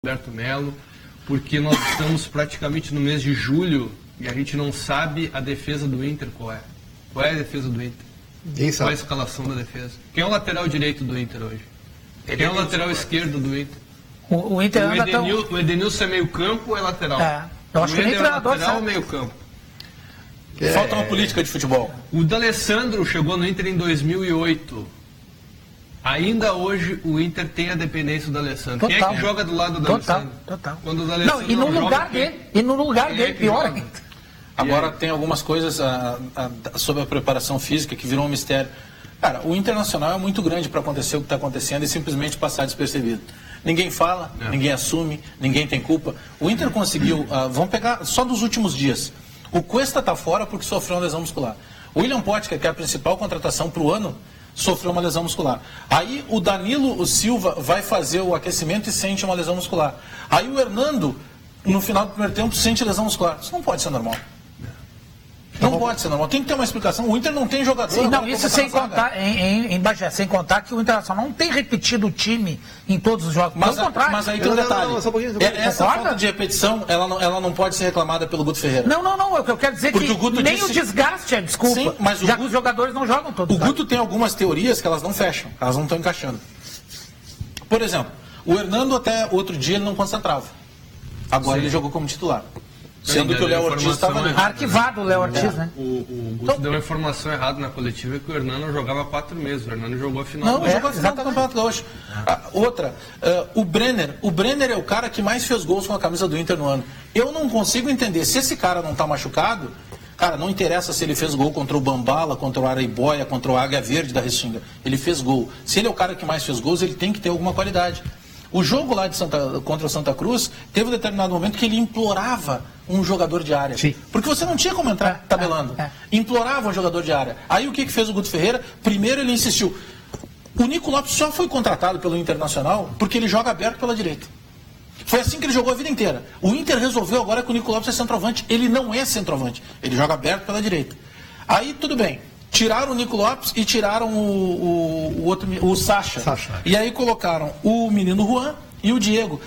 Roberto Melo, porque nós estamos praticamente no mês de julho e a gente não sabe a defesa do Inter qual é. Qual é a defesa do Inter? Qual é a escalação da defesa? Quem é o lateral direito do Inter hoje? Quem é o lateral esquerdo do Inter? O Inter o Edenilson é meio campo ou é lateral? Eu acho que nem treinador lateral ou meio campo? Falta uma política de futebol. O D'Alessandro chegou no Inter em 2008. Ainda hoje o Inter tem a dependência do D'Alessandro. Quem é que joga do lado do D'Alessandro? Total. Quando o D'Alessandro não, e no lugar dele, pior ainda. Agora tem algumas coisas sobre a preparação física que virou um mistério. Cara, o Internacional é muito grande para acontecer o que está acontecendo e simplesmente passar despercebido. Ninguém fala, ninguém assume, ninguém tem culpa. O Inter conseguiu, vamos pegar só dos últimos dias. O Cuesta está fora porque sofreu uma lesão muscular. O William Potker, que é a principal contratação para o ano, sofreu uma lesão muscular. Aí o Danilo Silva vai fazer o aquecimento e sente uma lesão muscular. Aí o Hernando, no final do primeiro tempo, sente lesão muscular. Isso não pode ser normal. Não pode ser normal. Tem que ter uma explicação. O Inter não tem jogador. Sim, não, isso sem contar, em Bagé, sem contar que o Internacional não tem repetido o time em todos os jogos. Pelo contrário. Mas aí tem um detalhe. Essa falta de repetição, ela não pode ser reclamada pelo Guto Ferreira. Não. Eu quero dizer porque que nem o desgaste é desculpa. Sim, mas já que os jogadores não jogam todos. O Guto tem algumas teorias que elas não fecham. Elas não estão encaixando. Por exemplo, o Hernando até outro dia ele não concentrava. Agora ele jogou como titular. Sendo que o Léo Ortiz estava ali. Arquivado o Léo Ortiz, né? O Guto deu uma informação errada na coletiva que o Hernando jogava 4 meses. O Hernando jogou a final. Não, jogou a final do Campeonato Gaúcho. Outra, o Brenner é o cara que mais fez gols com a camisa do Inter no ano. Eu não consigo entender. Se esse cara não está machucado, cara, não interessa se ele fez gol contra o Bambala, contra o Araiboia, contra o Águia Verde da Restinga. Ele fez gol. Se ele é o cara que mais fez gols, ele tem que ter alguma qualidade. O jogo lá contra o Santa Cruz, teve um determinado momento que ele implorava um jogador de área. Sim. Porque você não tinha como entrar tabelando. Implorava um jogador de área. Aí o que fez o Guto Ferreira? Primeiro ele insistiu. O Nico Lopes só foi contratado pelo Internacional porque ele joga aberto pela direita. Foi assim que ele jogou a vida inteira. O Inter resolveu agora que o Nico Lopes é centroavante. Ele não é centroavante. Ele joga aberto pela direita. Aí tudo bem. Tiraram o Nico Lopes e tiraram o Sacha. E aí colocaram o menino Juan e o Diego.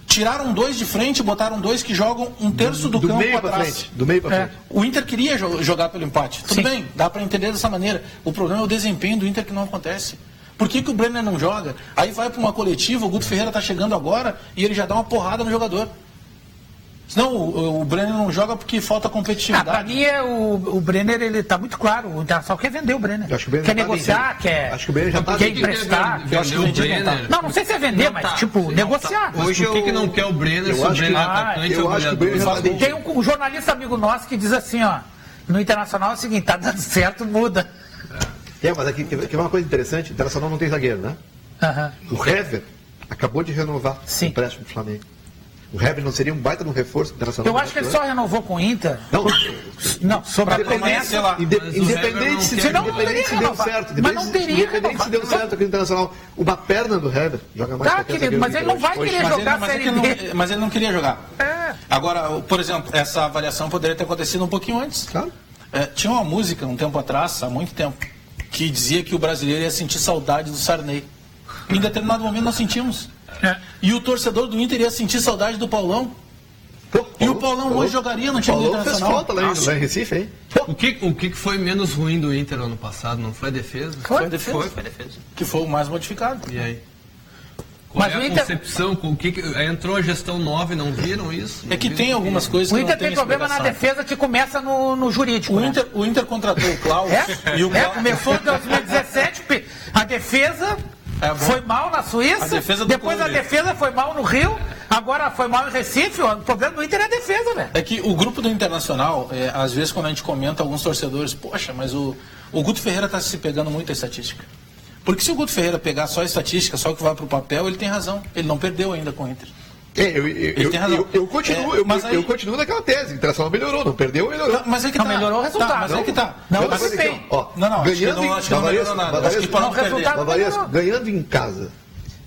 Tiraram 2 de frente e botaram 2 que jogam um terço do campo meio atrás. Do meio para frente. O Inter queria jogar pelo empate. Tudo bem, dá para entender dessa maneira. O problema é o desempenho do Inter que não acontece. Por que o Brenner não joga? Aí vai para uma coletiva, o Guto Ferreira está chegando agora e ele já dá uma porrada no jogador. Senão o Brenner não joga porque falta competitividade. Para mim, o Brenner, ele está muito claro. O Internacional quer vender o Brenner. Quer negociar, quer emprestar. Não sei se é vender, mas tipo, negociar. Hoje por que não quer o Brenner se o Brenner é atacante ou goleador? Tem um jornalista amigo nosso que diz assim, ó, no Internacional é o seguinte, tá dando certo, muda. Mas aqui que é uma coisa interessante, o Internacional não tem zagueiro, né? O Hever acabou de renovar o empréstimo do Flamengo. O Hever não seria um baita no reforço internacional? Eu acho que ele só renovou com o Inter. Não, sobre a promessa lá. Independente se deu certo. Mas não teria. Independente se deu certo aqui no Internacional. Uma perna do Hever joga mais. Tá, querido, mas ele não vai querer jogar a Série B. Mas ele não queria jogar. Agora, por exemplo, essa avaliação poderia ter acontecido um pouquinho antes. Claro. Tinha uma música, um tempo atrás, há muito tempo, que dizia que o brasileiro ia sentir saudade do Sarney. Em determinado momento nós sentimos. E o torcedor do Inter ia sentir saudade do Paulão. E o Paulão hoje jogaria no time do Internacional. Fez falta lá em Recife, hein? O que foi menos ruim do Inter no ano passado? Não foi a defesa? Foi a defesa. Que foi o mais modificado. E aí? Qual é a concepção? Entrou a gestão nova e não viram isso? É que tem algumas coisas que o Inter tem problema na defesa que começa no jurídico. O Inter contratou o Klaus. Começou em 2017, a defesa... foi mal na Suíça, depois a defesa foi mal no Rio, agora foi mal em Recife. O problema do Inter é a defesa, né? É que o grupo do Internacional, às vezes quando a gente comenta, alguns torcedores, poxa, mas o Guto Ferreira está se pegando muito a estatística. Porque se o Guto Ferreira pegar só a estatística, só o que vai para o papel, ele tem razão. Ele não perdeu ainda com o Inter. Eu continuo naquela tese. O Internacional melhorou, não perdeu, melhorou. Mas é que tá. Não melhorou o resultado. Mas é que tá. Ganhando em casa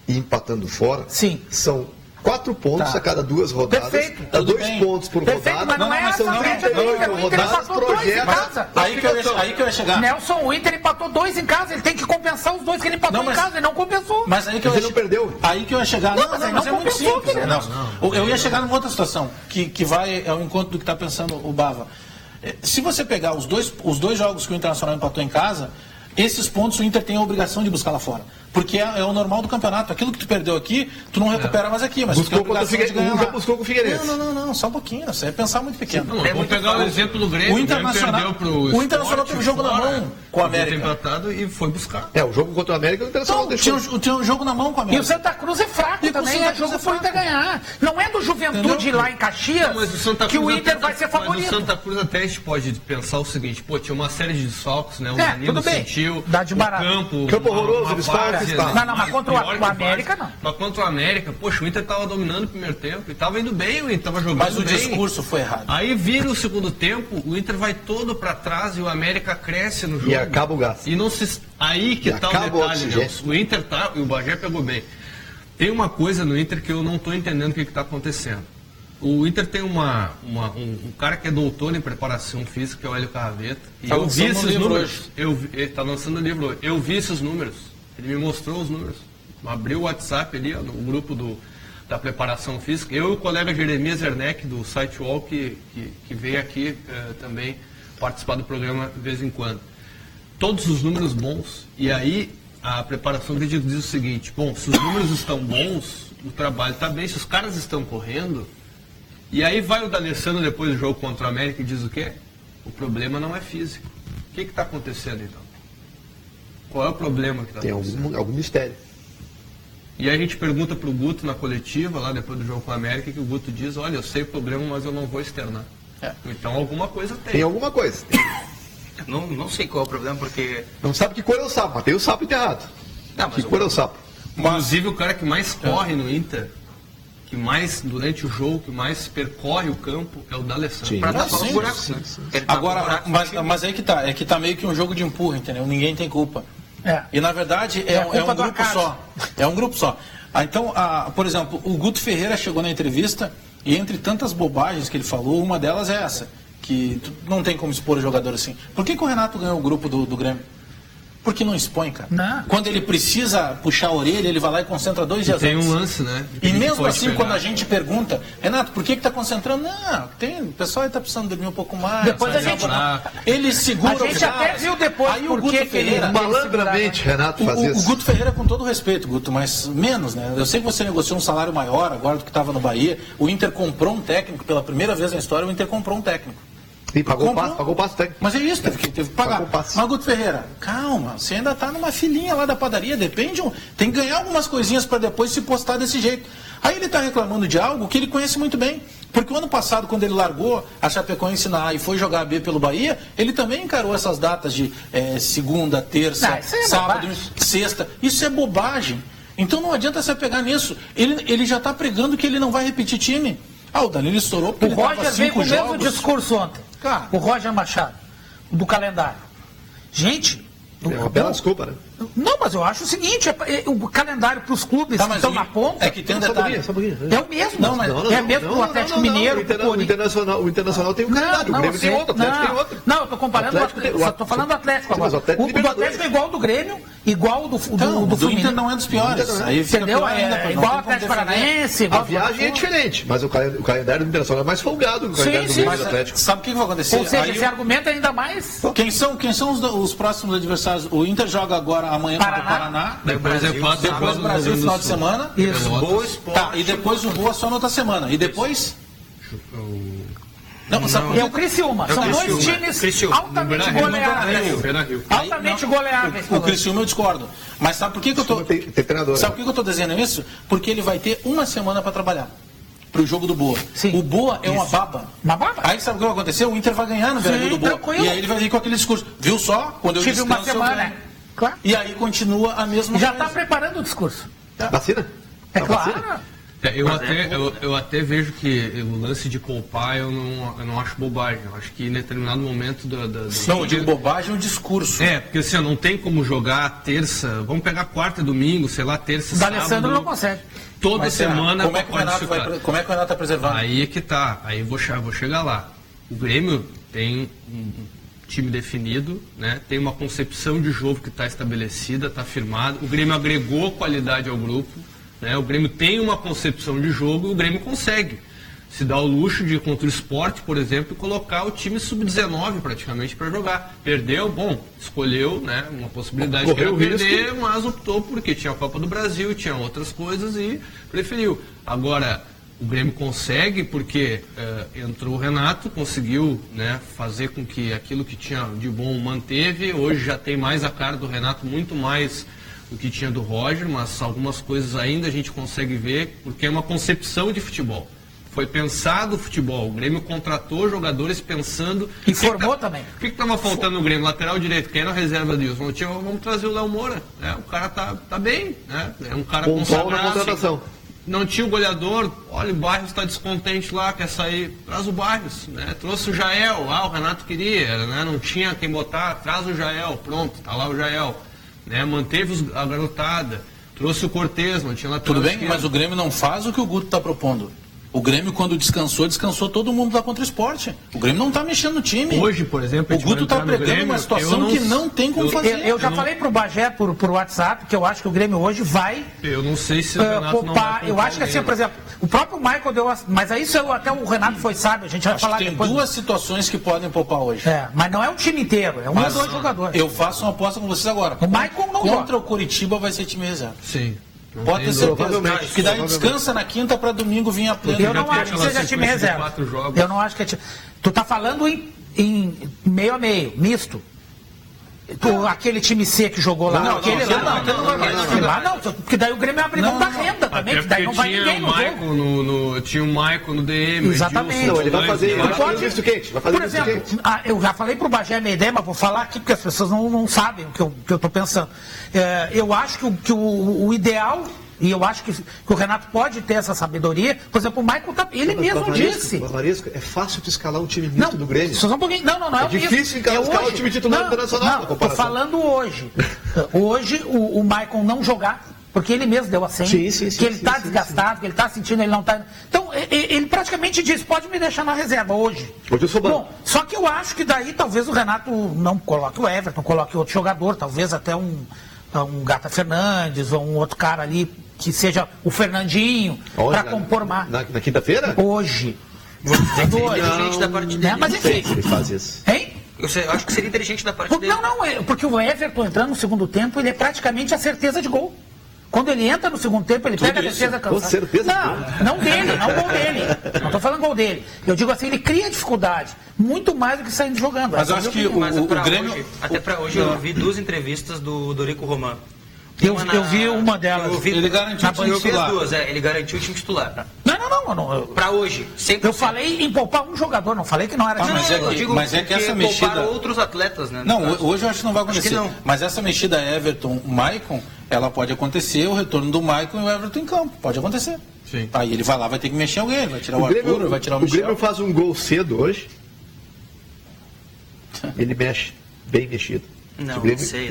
e empatando fora, são 4 pontos a cada 2 rodadas. Perfeito. Dá 2 pontos por rodada. Mas não é essa a média do Inter. O Inter empatou 2 em casa. Aí que eu ia chegar. Nelson, o Inter empatou 2 em casa. Ele tem que compensar os 2 que ele empatou em casa. Ele não compensou. Mas aí que ele não perdeu. Aí que eu ia chegar. Não, mas é muito simples. Eu ia chegar numa outra situação, que vai ao encontro do que está pensando o Bava. Se você pegar os dois jogos que o Internacional empatou em casa, esses pontos o Inter tem a obrigação de buscar lá fora. Porque é o normal do campeonato. Aquilo que tu perdeu aqui, tu não recupera mais aqui. Mas buscou tu tem a obrigação de ganhar lá. Buscou com o Figueirense. Não, só um pouquinho. Você é pensar muito pequeno. Não, vamos pegar o exemplo do Grêmio. O Internacional teve o jogo na mão com o América. Empatado e foi buscar. O jogo contra o América, o Internacional deixou. Tinha um jogo na mão com o América. E o Santa Cruz é fraco também. É jogo foi Inter ganhar. Não é do Juventude lá em Caxias que o Inter vai ser favorito. Mas o Santa Cruz até a gente pode pensar o seguinte, tinha uma série de desfalques, né? O Danilo sentiu, dá de barato. Campo horroroso, desfalques. Não, mas contra o América não. Mas contra o América, poxa, o Inter estava dominando o primeiro tempo e estava indo bem, o Inter estava jogando bem. Mas o discurso foi errado. Aí vira o segundo tempo, o Inter vai todo para trás e o América cresce no jogo. E acaba o gás. E não se... Aí que tá o detalhe, Nelson. O Inter tá, e o Bagé pegou bem. Tem uma coisa no Inter que eu não estou entendendo o que está acontecendo. O Inter tem um cara que é doutor em preparação física, que é o Hélio Carraveta. E eu vi esses números. Ele está lançando o livro hoje. Eu vi esses números. Ele me mostrou os números. Abriu o WhatsApp ali, no grupo da preparação física. Eu e o colega Jeremias Erneck, do site UOL, que veio aqui também participar do programa de vez em quando. Todos os números bons. E aí a preparação física diz o seguinte: bom, se os números estão bons, o trabalho está bem, se os caras estão correndo. E aí vai o D'Alessandro depois do jogo contra o América e diz o quê? O problema não é físico. O que está acontecendo então? Qual é o problema que está acontecendo? Tem algum mistério. E aí a gente pergunta para o Guto na coletiva, lá depois do jogo com a América, que o Guto diz, olha, eu sei o problema, mas eu não vou externar. Então alguma coisa tem. Tem alguma coisa. Não sei qual é o problema, porque... Não sabe que cor é o sapo, mas tem o sapo enterrado. Não, mas que cor é o sapo? Inclusive o cara que mais corre no Inter, que mais, durante o jogo, que mais percorre o campo, é o D'Alessandro. Para tapar os buracos, né? Agora, mas aí que tá, é que tá meio que um jogo de empurra, entendeu? Ninguém tem culpa. E na verdade é um grupo só. É um grupo só. Então, por exemplo, o Guto Ferreira chegou na entrevista e entre tantas bobagens que ele falou, uma delas é essa, que não tem como expor o jogador assim. Por que o Renato ganhou o grupo do Grêmio? Porque não expõe, cara. Não. Quando ele precisa puxar a orelha, ele vai lá e concentra 2 dias antes. Tem um lance, né? E mesmo assim, quando a gente pergunta, Renato, por que está concentrando? Não, o pessoal está precisando dormir um pouco mais. Depois a gente... Ele segura a gente até viu depois aí o Guto Ferreira... Malandramente, Renato faz isso. O Guto Ferreira, com todo respeito, Guto, mas menos, né? Eu sei que você negociou um salário maior agora do que estava no Bahia. O Inter comprou um técnico, pela primeira vez na história, o Inter comprou um técnico. E pagou o passo técnico. Mas é isso, teve que pagar. Mas, Guto Ferreira, calma, você ainda está numa filinha lá da padaria, depende, tem que ganhar algumas coisinhas para depois se postar desse jeito. Aí ele está reclamando de algo que ele conhece muito bem. Porque o ano passado, quando ele largou a Chapecoense na A e foi jogar a B pelo Bahia, ele também encarou essas datas de segunda, terça, sábado, sexta. Isso é bobagem. Então não adianta você pegar nisso. Ele já está pregando que ele não vai repetir time. O Danilo estourou porque o Roger veio com o mesmo discurso ontem. Cara, o Roger Machado, do calendário. Gente... É uma bela desculpa, né? Não, mas eu acho o seguinte, o calendário para os clubes que estão na ponta... É que tem um detalhe. É o mesmo. É mesmo o Atlético Mineiro. O Internacional tem um calendário, o Grêmio tem outro, o Atlético tem outro. Não, eu estou comparando só estou falando do Atlético agora. O do Atlético é igual ao do Grêmio, igual ao do Fluminense. O Inter não é dos piores. Entendeu? É igual ao Atlético Paranaense. A viagem é diferente, mas o calendário do Internacional é mais folgado que o calendário do Grêmio do Atlético. Sabe o que vai acontecer? Ou seja, esse argumento é ainda mais... Quem são os próximos adversários? O Inter joga agora amanhã contra o Paraná. Depois o Brasil no final de semana. Isso. E depois o Boa só na outra semana. E depois... É o Criciúma. São dois times altamente goleáveis. Altamente goleáveis. O Criciúma eu discordo. Mas sabe por que eu tô... Sabe por que eu estou dizendo isso? Porque ele vai ter uma semana para trabalhar. Para o jogo do Boa. Sim. O Boa é uma baba. Uma baba? Aí sabe o que vai acontecer? O Inter vai ganhar no Brasil do Boa. Tranquilo. E aí ele vai vir com aquele discurso. Viu só? Quando eu tive uma semana. Claro. E aí continua a mesma já coisa. está preparando o discurso. Vacina? É claro. Eu até vejo que o lance de poupar eu não acho bobagem. Eu acho que em determinado momento Não, eu digo bobagem é um discurso. Porque assim, não tem como jogar terça, vamos pegar quarta e domingo, sei lá, terça, sábado. O Alessandro não consegue. Toda semana como é que o Renato está preservando? Aí é que tá, aí eu vou chegar lá. O Grêmio tem um time definido, né? Tem uma concepção de jogo que está estabelecida, está firmada. O Grêmio agregou qualidade ao grupo, né? O Grêmio tem uma concepção de jogo e o Grêmio consegue se dar o luxo de, contra o Sport, por exemplo, colocar o time sub-19 praticamente para jogar. Perdeu, bom, escolheu, né, uma possibilidade de perder, mas optou porque tinha a Copa do Brasil, tinha outras coisas e preferiu. Agora, o Grêmio consegue porque entrou o Renato, conseguiu, né, fazer com que aquilo que tinha de bom manteve. Hoje já tem mais a cara do Renato, muito mais do que tinha do Roger, mas algumas coisas ainda a gente consegue ver porque é uma concepção de futebol. Foi pensado o futebol. O Grêmio contratou jogadores pensando... E formou também. O que estava faltando no Grêmio? Lateral direito. Quem era a reserva disso? Vamos trazer o Léo Moura. Né? O cara tá bem. Né? É um cara consagrado. Não tinha o goleador. Olha, o Barrios está descontente lá, quer sair. Traz o Barrios. Né? Trouxe o Jael. O Renato queria. Né? Não tinha quem botar. Traz o Jael. Pronto, tá lá o Jael. Né? Manteve a garotada. Trouxe o Cortez. Não tinha lateral. Tudo bem, mas o Grêmio não faz o que o Guto está propondo. O Grêmio, quando descansou todo mundo lá contra o Sport. O Grêmio não está mexendo no time. Hoje, por exemplo, o Guto está pregando uma situação que não tem como fazer. Eu já falei para o Bagé por WhatsApp que eu acho que o Grêmio hoje vai... Eu não sei se o Renato não vai eu acho que assim, por exemplo, o próprio Michael deu... Mas aí até o Renato foi sábio, a gente vai falar depois. Tem duas situações que podem poupar hoje. Mas não é o time inteiro, é um ou dois jogadores. Eu faço uma aposta com vocês agora. O Michael não contra o Curitiba vai ser time reserva. Sim. Pode ter certeza, que daí descansa na quinta para domingo vir a pleno. Eu não acho que seja time reserva. Eu não acho que é time... Tu tá falando em meio a meio, misto. Aquele time C que jogou lá, não, aquele lá não, porque daí o Grêmio abre mão da renda também, que daí não vai ninguém no jogo. Tinha o Maicon no DM. Exatamente. Não, ele vai fazer o misto quente. Por exemplo, eu já falei pro Bagé a minha ideia, mas vou falar aqui porque as pessoas não sabem o que eu tô pensando. Eu acho que o ideal... E eu acho que o Renato pode ter essa sabedoria. Por exemplo, o Michael, ele mesmo disse. Bavaresco, é fácil de escalar um time misto do Grêmio. Só um pouquinho. Não é difícil escalar o time titular internacional. Estou falando hoje. Hoje o Michael não jogar, porque ele mesmo deu a senha, que ele está desgastado, que ele está sentindo, ele não está... Então, ele praticamente disse, pode me deixar na reserva hoje. Hoje eu sou bom. Bom, só que eu acho que daí talvez o Renato não coloque o Everton, coloque outro jogador, talvez até um Gata Fernandes ou um outro cara ali que seja o Fernandinho, para compor mais. Na quinta-feira? Hoje. Seria inteligente da parte dele. Mas enfim. Ele faz isso. Hein? Eu acho que seria inteligente da parte dele. Não, porque o Everton entrando no segundo tempo, ele é praticamente a certeza de gol. Quando ele entra no segundo tempo, ele pega a defesa cansada. Com certeza. Não dele, não gol dele. Não estou falando gol dele. Eu digo assim, ele cria dificuldade. Muito mais do que saindo jogando. Mas eu acho que o Grêmio... Hoje, até para hoje, eu vi 2 entrevistas do Dorico Romano. Eu vi uma delas. Ele garantiu o time titular. Ele garantiu o time titular. Não. Para hoje, 100%. Eu falei em poupar um jogador, não falei que não era time. Mas é que essa mexida... outros atletas, né? Não, hoje eu acho que não vai acontecer. Mas essa mexida Everton-Maicon, ela pode acontecer, o retorno do Maicon e o Everton em campo. Pode acontecer. Sim. Aí ele vai lá, vai ter que mexer alguém, vai tirar o Arthur, vai tirar o Michel. O Grêmio faz um gol cedo hoje. Ele mexe, bem mexido. Não sei.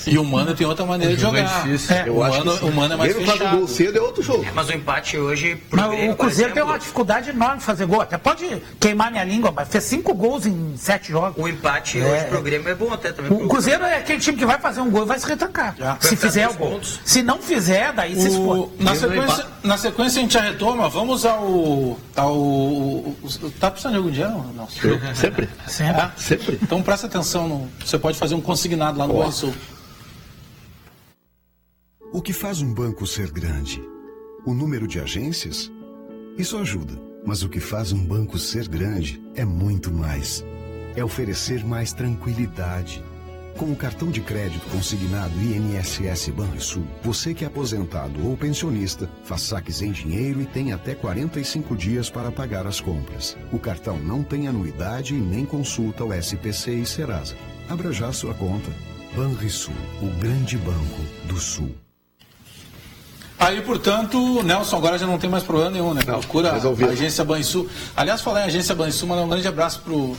E o Mano tem outra maneira de jogar. O Mano é mais fechado. Ele faz um gol cedo, é outro jogo. Mas o empate hoje... O Cruzeiro tem uma dificuldade enorme de fazer gol. Até pode queimar minha língua, mas fez 5 gols em 7 jogos. O empate hoje pro Grêmio é bom até também. O Cruzeiro é aquele time que vai fazer um gol e vai se retrancar. Se fizer o gol. Se não fizer, daí se expõe. Na sequência a gente já retoma. Vamos ao... Tá precisando de algum dia, não? Sempre. Sempre. Então presta atenção. Você pode fazer um consignado lá no Banrisul. O que faz um banco ser grande? O número de agências? Isso ajuda. Mas o que faz um banco ser grande é muito mais. É oferecer mais tranquilidade. Com o cartão de crédito consignado INSS Banrisul, você que é aposentado ou pensionista, faz saques em dinheiro e tem até 45 dias para pagar as compras. O cartão não tem anuidade e nem consulta o SPC e Serasa. Abra já sua conta. Banrisul, o grande banco do Sul. Aí, portanto, Nelson, agora já não tem mais problema nenhum, né? Procura a agência Banrisul. Aliás, falar em agência Banrisul, mandar um grande abraço pro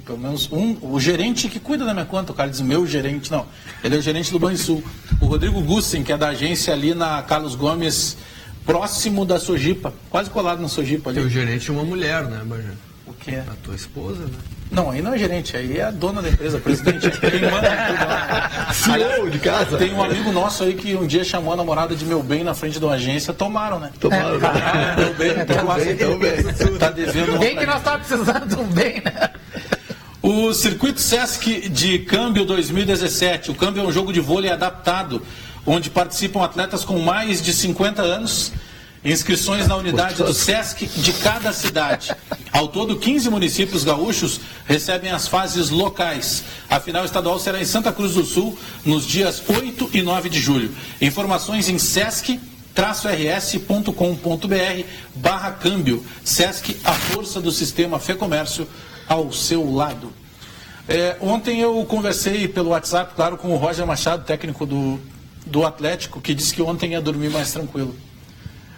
pelo menos o gerente que cuida da minha conta. O cara diz meu gerente, não. Ele é o gerente do Banrisul. O Rodrigo Gussen, que é da agência ali na Carlos Gomes, próximo da Sojipa, quase colado na Sojipa ali. E o gerente é uma mulher, né, Bajé? O que é? A tua esposa, né? Não, aí não é gerente, aí é a dona da empresa, presidente. Quem manda CEO de casa. Tem um amigo nosso aí que um dia chamou a namorada de meu bem na frente de uma agência, tomaram, né? Tomaram. Meu bem, tá devendo. Bem que nós estávamos precisando de um bem, né? O Circuito Sesc de Câmbio 2017. O Câmbio é um jogo de vôlei adaptado, onde participam atletas com mais de 50 anos. Inscrições na unidade do Sesc de cada cidade. Ao todo, 15 municípios gaúchos recebem as fases locais. A final estadual será em Santa Cruz do Sul, nos dias 8 e 9 de julho. Informações em sesc-rs.com.br/câmbio. Sesc, a força do sistema Fê Comércio ao seu lado. Ontem eu conversei pelo WhatsApp, claro, com o Roger Machado, técnico do Atlético, que disse que ontem ia dormir mais tranquilo.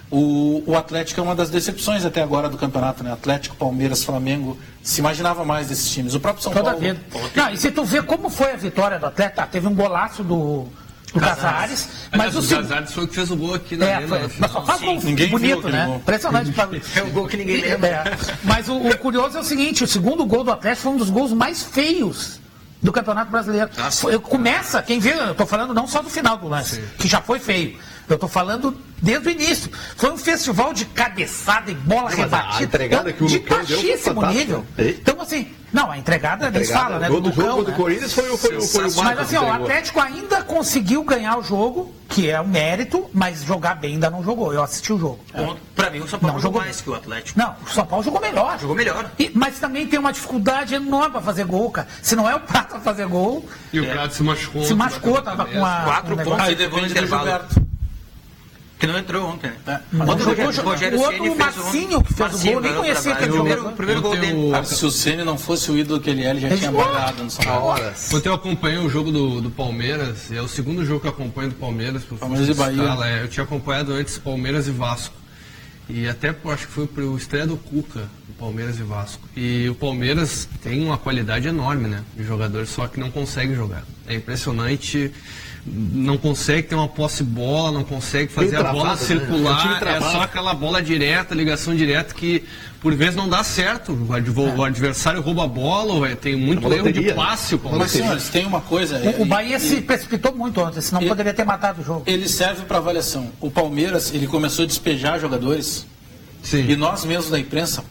O Atlético é uma das decepções até agora do campeonato, né? Atlético, Palmeiras, Flamengo, se imaginava mais desses times. O próprio São Paulo... Não, e se tu vê como foi a vitória do Atleta, teve um golaço do Casares, mas o Casares foi o que fez o gol aqui na arena. Mas só faz um bonito, né? Impressionante. É um gol que ninguém lembra. Mas o curioso é o seguinte, o segundo gol do Atlético foi um dos gols mais feios do Campeonato Brasileiro. Começa, quem vê, eu estou falando não só do final do lance, que já foi feio. Eu estou falando desde o início. Foi um festival de cabeçada e bola rebatida. A entregada que o Lucão deu foi baixíssimo nível. Então, assim, não, a entregada nem fala, né? O do jogo do Corinthians foi o Mas assim, o Atlético ainda conseguiu ganhar o jogo, que é um mérito, mas jogar bem ainda não jogou. Eu assisti o jogo. Para mim, o São Paulo jogou mais que o Atlético. Não, o São Paulo jogou melhor. Jogou melhor. Mas também tem uma dificuldade enorme para fazer gol, cara. Se não é o Prato para fazer gol... E o Prato se machucou. Se machucou, tava com a... 4 pontos Aí e levou no intervalo. Que não entrou ontem, né? O Rogério outro Massinho que fez o gol, nem conhecia aquele jogador. O primeiro gol dele. Se o Ceni não fosse o ídolo que ele é, ele já tinha guardado no São Paulo. Ontem eu acompanhei o jogo do Palmeiras, é o segundo jogo que eu acompanho do Palmeiras. Palmeiras e Bahia. Eu tinha acompanhado antes Palmeiras e Vasco. E até acho que foi para o estreia do Cuca, o Palmeiras e Vasco. E o Palmeiras tem uma qualidade enorme, né? De jogadores, só que não consegue jogar. É impressionante. Não consegue ter uma posse bola, não consegue fazer a bola circular, é só aquela bola direta, ligação direta que por vezes não dá certo. O adversário rouba a bola, tem muito erro de passe. Mas senhores, tem uma coisa... O Bahia se precipitou muito ontem, senão poderia ter matado o jogo. Ele serve para avaliação. O Palmeiras, ele começou a despejar jogadores. Sim. E nós mesmos da imprensa,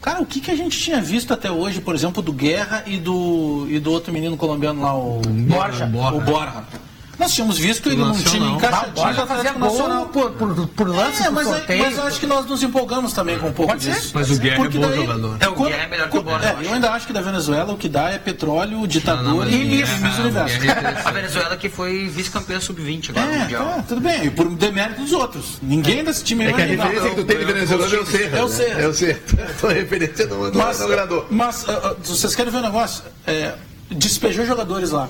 cara, o que a gente tinha visto até hoje, por exemplo, do Guerra e do outro menino colombiano lá, o Borja. Nós tínhamos visto ele num time encaixadinho do Atlético Nacional. Por lance, mas eu acho que nós nos empolgamos também com um pouco disso. Mas o Guerra é bom jogador. O Guerra é melhor que o Borja. Eu ainda acho que da Venezuela o que dá é petróleo, ditador e Miss Universo. A Venezuela que foi vice-campeã sub-20 agora no Mundial. Tudo bem, e por demérito dos outros. Ninguém desse time é que a referência que tu tem de venezuelano é o Serra. É o Serra. Então a referência não agradou. Mas vocês querem ver um negócio? Despejou jogadores lá.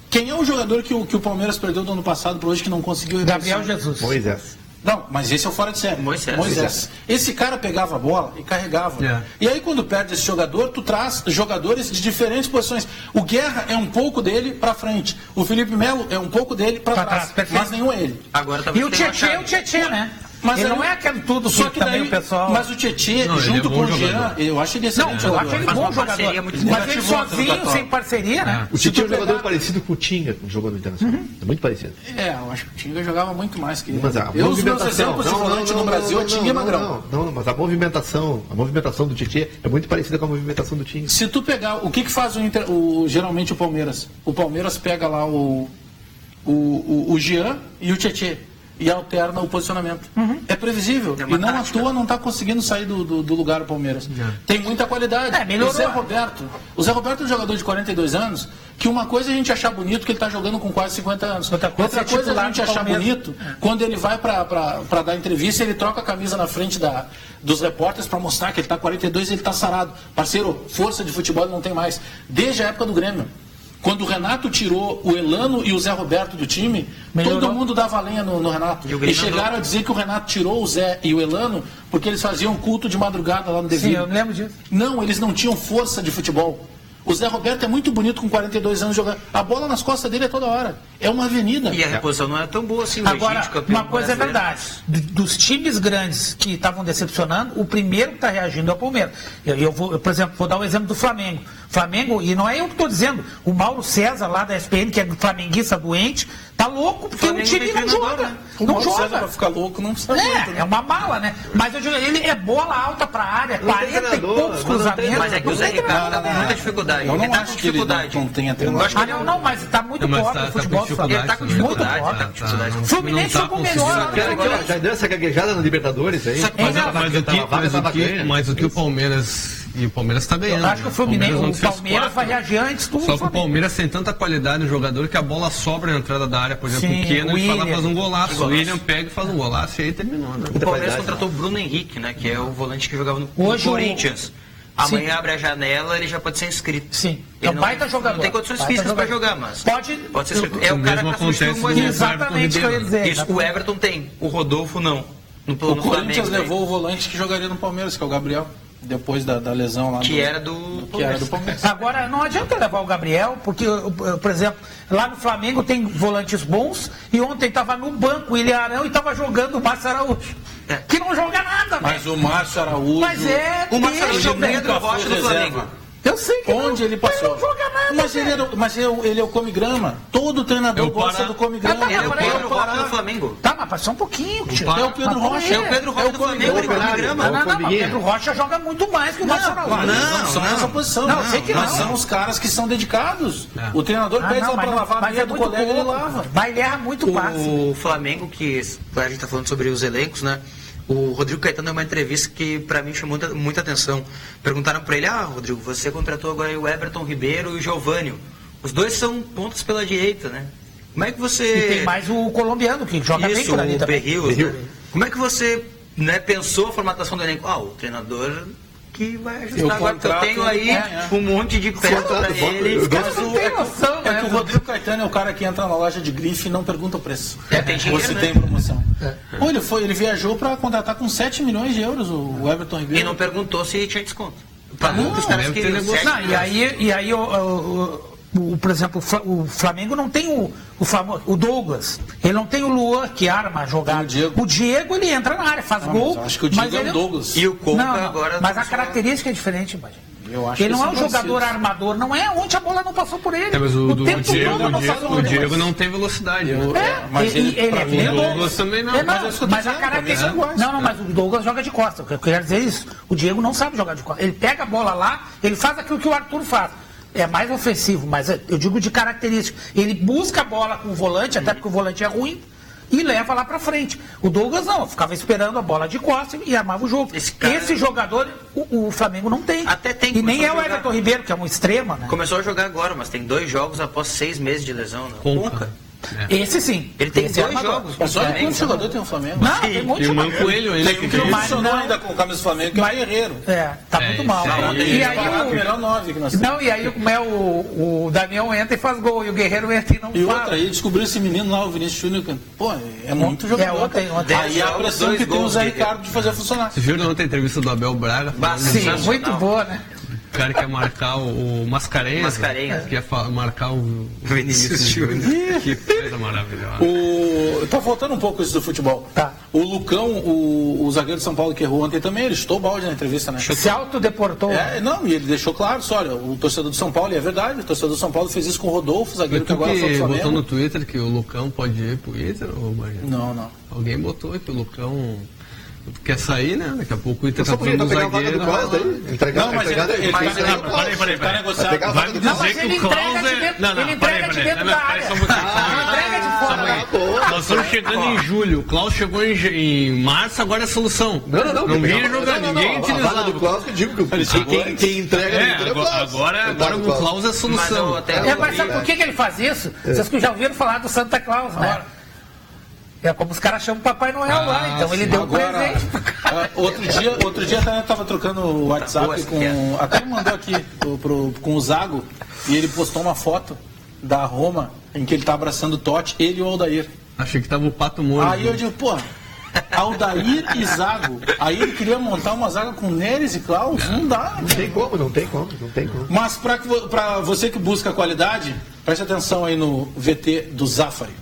Quem é o jogador que o Palmeiras perdeu do ano passado para hoje que não conseguiu reverter? Gabriel Jesus. Moisés. Não, mas esse é o fora de série. Moisés. Esse cara pegava a bola e carregava. E aí quando perde esse jogador, tu traz jogadores de diferentes posições. O Guerra é um pouco dele para frente. O Felipe Melo é um pouco dele para trás. Mas nenhum é ele. Agora, e o Tietê, né? Mas ele não é aquele tudo só que também daí, o pessoal... Mas o Tietê, junto com o Jean, eu acho ele excelente jogador. Eu acho ele bom jogador. Mas ele sozinho, sem parceria, né? O Tietê é um jogador parecido com o Tinga, que jogou no Internacional. É muito parecido. Eu acho que o Tinga jogava muito mais que ele. Mas a os meus exemplos de volante no Brasil, o Tinga é magrão. Não, mas a movimentação do Tietê é muito parecida com a movimentação do Tinga. Se tu pegar, o que faz geralmente o Palmeiras? O Palmeiras pega lá o Jean e o Tietê. E alterna o posicionamento. É previsível. E não à toa não está conseguindo sair do lugar o Palmeiras. Tem muita qualidade. O Zé Roberto é um jogador de 42 anos que uma coisa é a gente achar bonito que ele está jogando com quase 50 anos. Outra coisa é a gente achar bonito quando ele vai para dar entrevista, ele troca a camisa na frente dos repórteres para mostrar que ele está 42 e ele está sarado. Parceiro, força de futebol ele não tem mais. Desde a época do Grêmio. Quando o Renato tirou o Elano e o Zé Roberto do time, todo mundo dava lenha no Renato. E chegaram a dizer que o Renato tirou o Zé e o Elano porque eles faziam culto de madrugada lá no Deville. Sim, eu lembro disso. Não, eles não tinham força de futebol. O Zé Roberto é muito bonito com 42 anos jogando. A bola nas costas dele é toda hora. É uma avenida. E a reposição não é tão boa assim. Agora, uma coisa é verdade. Dos times grandes que estavam decepcionando, o primeiro que está reagindo é o Palmeiras. Eu vou, por exemplo, vou dar o exemplo do Flamengo. Flamengo, e não é eu que estou dizendo, o Mauro César lá da SPN, que é flamenguista doente, tá louco porque o time não joga. Né? Não joga. Para ficar louco, não precisa. É uma mala, né? Mas eu digo, ele é bola alta para a área, 40 e poucos cruzamentos. Mas é que o Zé Ricardo tá com muita dificuldade. Eu não acho que ele não tenha treinado. Não, mas está muito pobre o futebol do Flamengo. Ele tá com dificuldade. O Fluminense jogou melhor. Já deu essa gaguejada na Libertadores aí? Mas o que o Palmeiras... E o Palmeiras está ganhando. Eu acho que o Palmeiras vai reagir antes do Só que o Palmeiras tem tanta qualidade no jogador que a bola sobra na entrada da área. Por exemplo, o Keno e faz um golaço. O William pega e faz um golaço e aí terminou. Né? O Palmeiras contratou o Bruno Henrique, né? Que é o volante que jogava no Corinthians. Amanhã abre a janela, ele já pode ser inscrito. Sim. É um baita jogador. Não tem condições físicas para jogar, mas pode ser inscrito. É o cara que está substituindo o Moisés. Exatamente o que eu ia dizer. Isso, o Everton tem, o Rodolfo não. O Corinthians levou o volante que jogaria no Palmeiras, que é o Gabriel. Depois da lesão lá que era do Palmeiras. Agora, não adianta levar o Gabriel, porque, por exemplo, lá no Flamengo tem volantes bons e ontem estava no banco o William Arão e estava jogando o Márcio Araújo. Que não joga nada, mas o Márcio Araújo. O Márcio Araújo é o Pedro Rocha do Flamengo. Eu sei que onde ele passou. Ele não joga nada. Mas ele é o come-grama. Todo treinador gosta do come-grama. Ele é o Pedro Rocha do Flamengo. Tá, mas passou um pouquinho. É o Pedro Rocha. É o Pedro Rocha do Flamengo. Ele come-grama. Não, o Pedro Rocha joga muito mais que o Márcio Araújo. Não são nessa posição. Não, sei que não. Mas são os caras que são dedicados. O treinador pede lá para lavar a meia do colega, ele lava. Mas ele erra muito passe. O Flamengo, que a gente tá falando sobre os elencos, né? O Rodrigo Caetano deu uma entrevista que para mim chamou muita atenção. Perguntaram para ele: Rodrigo, você contratou agora o Everton Ribeiro e o Giovânio. Os dois são pontos pela direita, né? Como é que você... E tem mais o colombiano que joga bem por ali também. Berrios. Como é que você pensou a formatação do elenco? O treinador que vai ajustar agora, porque eu tenho aí um monte de peça para ele. É que o Rodrigo Caetano é o cara que entra na loja de grife e não pergunta o preço. Tem dinheiro, você tem promoção. Ele viajou para contratar com 7 milhões de euros o Everton Ribeiro. E não perguntou se tinha desconto. E aí por exemplo, o Flamengo não tem o Douglas, ele não tem o Luan que arma a jogada. O Diego ele entra na área, faz gol. Acho que o Diego é o Douglas. E o Conca agora. Mas a característica é diferente, imagina. Ele não é um jogador armador, não é onde a bola não passou por ele. Mas o Diego não tem velocidade. Mas ele é o Douglas também não. Mas a característica. Mas o Douglas joga de costas. Eu quero dizer isso. O Diego não sabe jogar de costas. Ele pega a bola lá, ele faz aquilo que o Arthur faz. É mais ofensivo, mas eu digo de característica. Ele busca a bola com o volante, até porque o volante é ruim, e leva lá pra frente. O Douglas não, ficava esperando a bola de costas e armava o jogo. Esse jogador, o Flamengo não tem. Até tem. E nem é o Everton Ribeiro, que é um extrema, né? Começou a jogar agora, mas tem 2 jogos após 6 meses de lesão, né? Conca. Esse sim. Ele tem 2 jogos. Mas olha quantos jogadores tem o Flamengo. Não, tem muito jogador. Coelho, ele que não funcionou ainda com o camisa do Flamengo, que é o Guerreiro. Tá muito mal. E aí o melhor 9 que nós temos. Não, e aí o Daniel entra e faz gol, e o Guerreiro entra e não faz. E outra, aí descobriu esse menino lá, o Vinícius Júnior, pô, é muito jogador. Ontem. Aí a pressão que tem o Zé Ricardo de fazer funcionar. Vocês viram ontem a entrevista do Abel Braga? Sim, muito boa, né? O cara quer marcar o Mascarenhas. Quer marcar o Vinícius Júnior. Que coisa maravilhosa. Tá faltando um pouco isso do futebol. Tá. O Lucão, o zagueiro de São Paulo que errou ontem também, ele chutou o balde na entrevista, né? Se autodeportou. Não, e ele deixou claro, olha, o torcedor do São Paulo, e é verdade, o torcedor do São Paulo fez isso com o Rodolfo, o zagueiro que agora foi pro Flamengo. Botou no Twitter que o Lucão pode ir pro Inter? Não. Alguém botou que o Lucão quer sair, né? Daqui a pouco o Inter tá falando do zagueiro. Não, mas ele tá negociando. Vai me dizer que o Klaus é... Ele entrega de dentro da área. Ele entrega de fora. Nós estamos chegando em julho. O Klaus chegou em março, agora é a solução. Não vinha jogar, ninguém utilizava. do Klaus que eu digo que quem entrega é o Klaus. Agora o Klaus é a solução. Mas sabe por que ele faz isso? Vocês que já ouviram falar do Santa Claus, né? É como os caras chamam o Papai Noel lá, então ele deu um presente. Outro dia até eu estava trocando o WhatsApp com... Até me mandou aqui com o Zago, e ele postou uma foto da Roma, em que ele tá abraçando o Totti, ele e o Aldair. Achei que tava o Pato Moura. Aí eu digo, pô, Aldair e Zago. Aí ele queria montar uma zaga com Neres e Klaus, não dá. Não tem como. Mas para você que busca qualidade, preste atenção aí no VT do Zafari.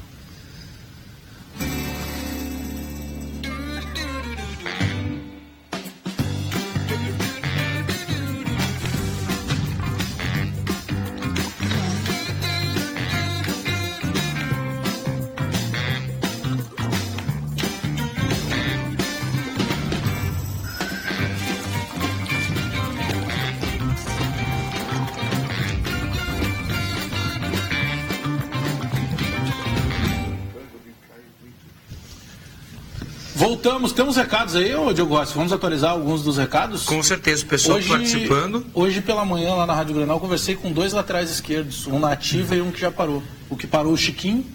Voltamos, temos recados aí, ô Diogo Rossi? Vamos atualizar alguns dos recados? Com certeza, o pessoal participando. Hoje pela manhã, lá na Rádio Grenal, conversei com 2 laterais esquerdos, um na ativa e um que já parou. O que parou o Chiquinho,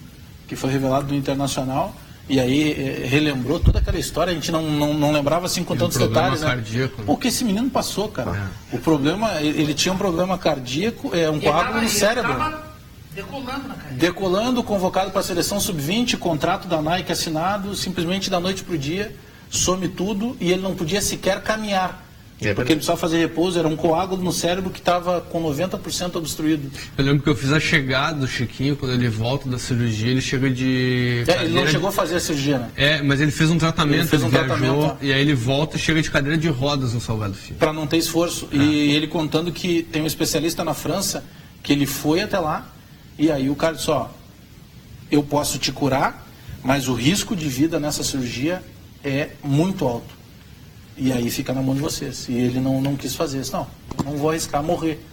que foi revelado do Internacional, e aí relembrou toda aquela história, a gente não lembrava assim com tantos detalhes, né? Cardíaco. Porque esse menino passou, cara. O problema, ele tinha um problema cardíaco, um coágulo no cérebro. Decolando na carreira. Decolando, convocado para a seleção sub-20, contrato da Nike assinado, simplesmente da noite para o dia, some tudo e ele não podia sequer caminhar. Porque ele precisava fazer repouso, era um coágulo no cérebro que estava com 90% obstruído. Eu lembro que eu fiz a chegada do Chiquinho, quando ele volta da cirurgia, ele chega de... ele não chegou a fazer a cirurgia, né? Mas ele fez um tratamento, ele viajou, e aí ele volta e chega de cadeira de rodas no Salgado Filho. Para não ter esforço. E ele contando que tem um especialista na França, que ele foi até lá, e aí o cara disse, eu posso te curar, mas o risco de vida nessa cirurgia é muito alto. E aí fica na mão de vocês. E ele não quis fazer isso. Não vou arriscar morrer.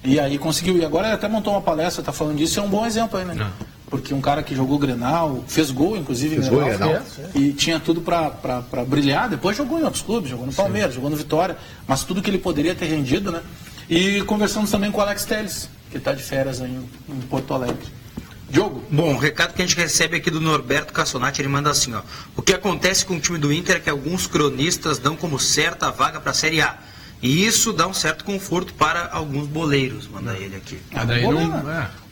E aí conseguiu. E agora ele até montou uma palestra, tá falando disso, é um bom exemplo aí, né? Não. Porque um cara que jogou Grenal, fez gol, inclusive, Grenal, e tinha tudo para brilhar. Depois jogou em outros clubes, jogou no Palmeiras, jogou no Vitória, mas tudo que ele poderia ter rendido, né? E conversamos também com o Alex Telles, que está de férias aí em Porto Alegre. Diogo? Bom, o recado que a gente recebe aqui do Norberto Cassonati, ele manda assim, o que acontece com o time do Inter é que alguns cronistas dão como certa a vaga para a Série A. E isso dá um certo conforto para alguns boleiros, manda ele aqui.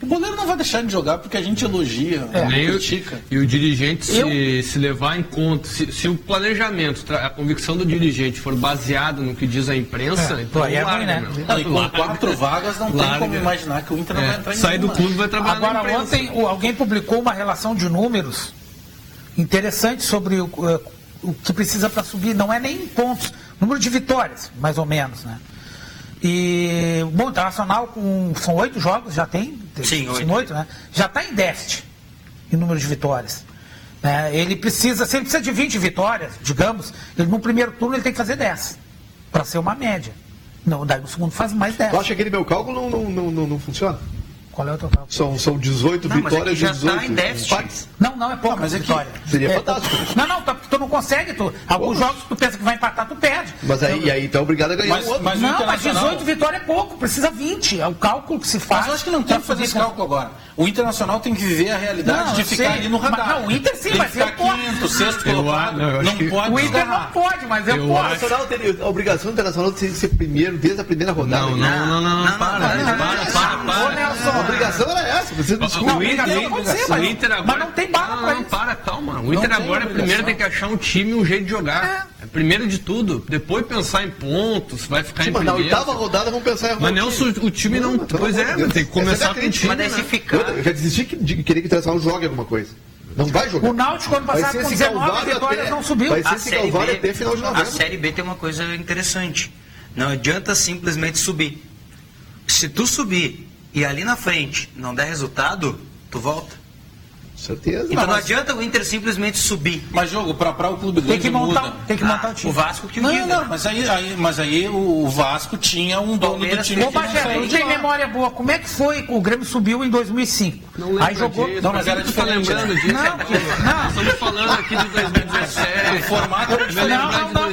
O boleiro não vai deixar de jogar porque a gente elogia, critica. E o dirigente se levar em conta, se o planejamento, a convicção do dirigente for baseado no que diz a imprensa, então larga, né? E com 4 vagas não tem como imaginar que o Inter não vai entrar em sai do clube e vai trabalhar na imprensa. Agora ontem alguém publicou uma relação de números interessante sobre o que precisa para subir, não é nem em pontos, número de vitórias, mais ou menos, né? E, bom, o Internacional são 8 jogos, já tem? Sim, 8, né? Já está em déficit em número de vitórias. Ele precisa de 20 vitórias, digamos, no primeiro turno ele tem que fazer 10, para ser uma média. Não, daí no segundo faz mais 10. Tu acha que aquele meu cálculo não funciona? Qual é o teu cálculo? São 18 vitórias e 18 está em déficit. Não é pouco, mas vitória. Seria fantástico. Não, tu não consegue. Alguns jogos tu pensa que vai empatar, tu perde. Mas aí tu é obrigado a ganhar o outro. Mas 18 vitórias é pouco, precisa 20. É o cálculo que se faz. Mas eu acho que não tem que fazer esse cálculo agora. O Internacional tem que viver a realidade de ficar ali no radar. Não, o Inter sim, mas eu posso. Quinto, sexto colocado. Não pode. O Inter não pode, mas eu posso. O Internacional teria a obrigação do Internacional de ser primeiro desde a primeira rodada. Não, para. A obrigação era essa. Você desculpa. O Inter agora... Mas não tem bala pra isso. Calma. O Inter agora primeiro tem que achar um time e um jeito de jogar. Primeiro de tudo. Depois pensar em pontos, vai ficar em primeiro. Mas na 8ª rodada vamos pensar em Mas Nelson, o time não... Pois é, tem que começar com o time. Mas daí se ficar... Eu já desisti de querer que o Internacional jogue alguma coisa. Não vai jogar. O Náutico, ano passado, com 19 vitórias, não subiu. Vai ser esse calvário até final de novembro. A Série B tem uma coisa interessante. Não adianta simplesmente subir. Se tu subir e ali na frente não der resultado, tu volta. Certeza. Então não adianta o Inter simplesmente subir. Mas jogo para o clube grande tem que montar o time. O Vasco que mas aí o Vasco tinha um dono do time. Ô, Bagé, não tem memória boa. Como é que foi? O Grêmio subiu em 2005. Aí jogou. Não, mas era diferente. Lembrando disso? Não. Estamos falando aqui de 2017. O formato era diferente.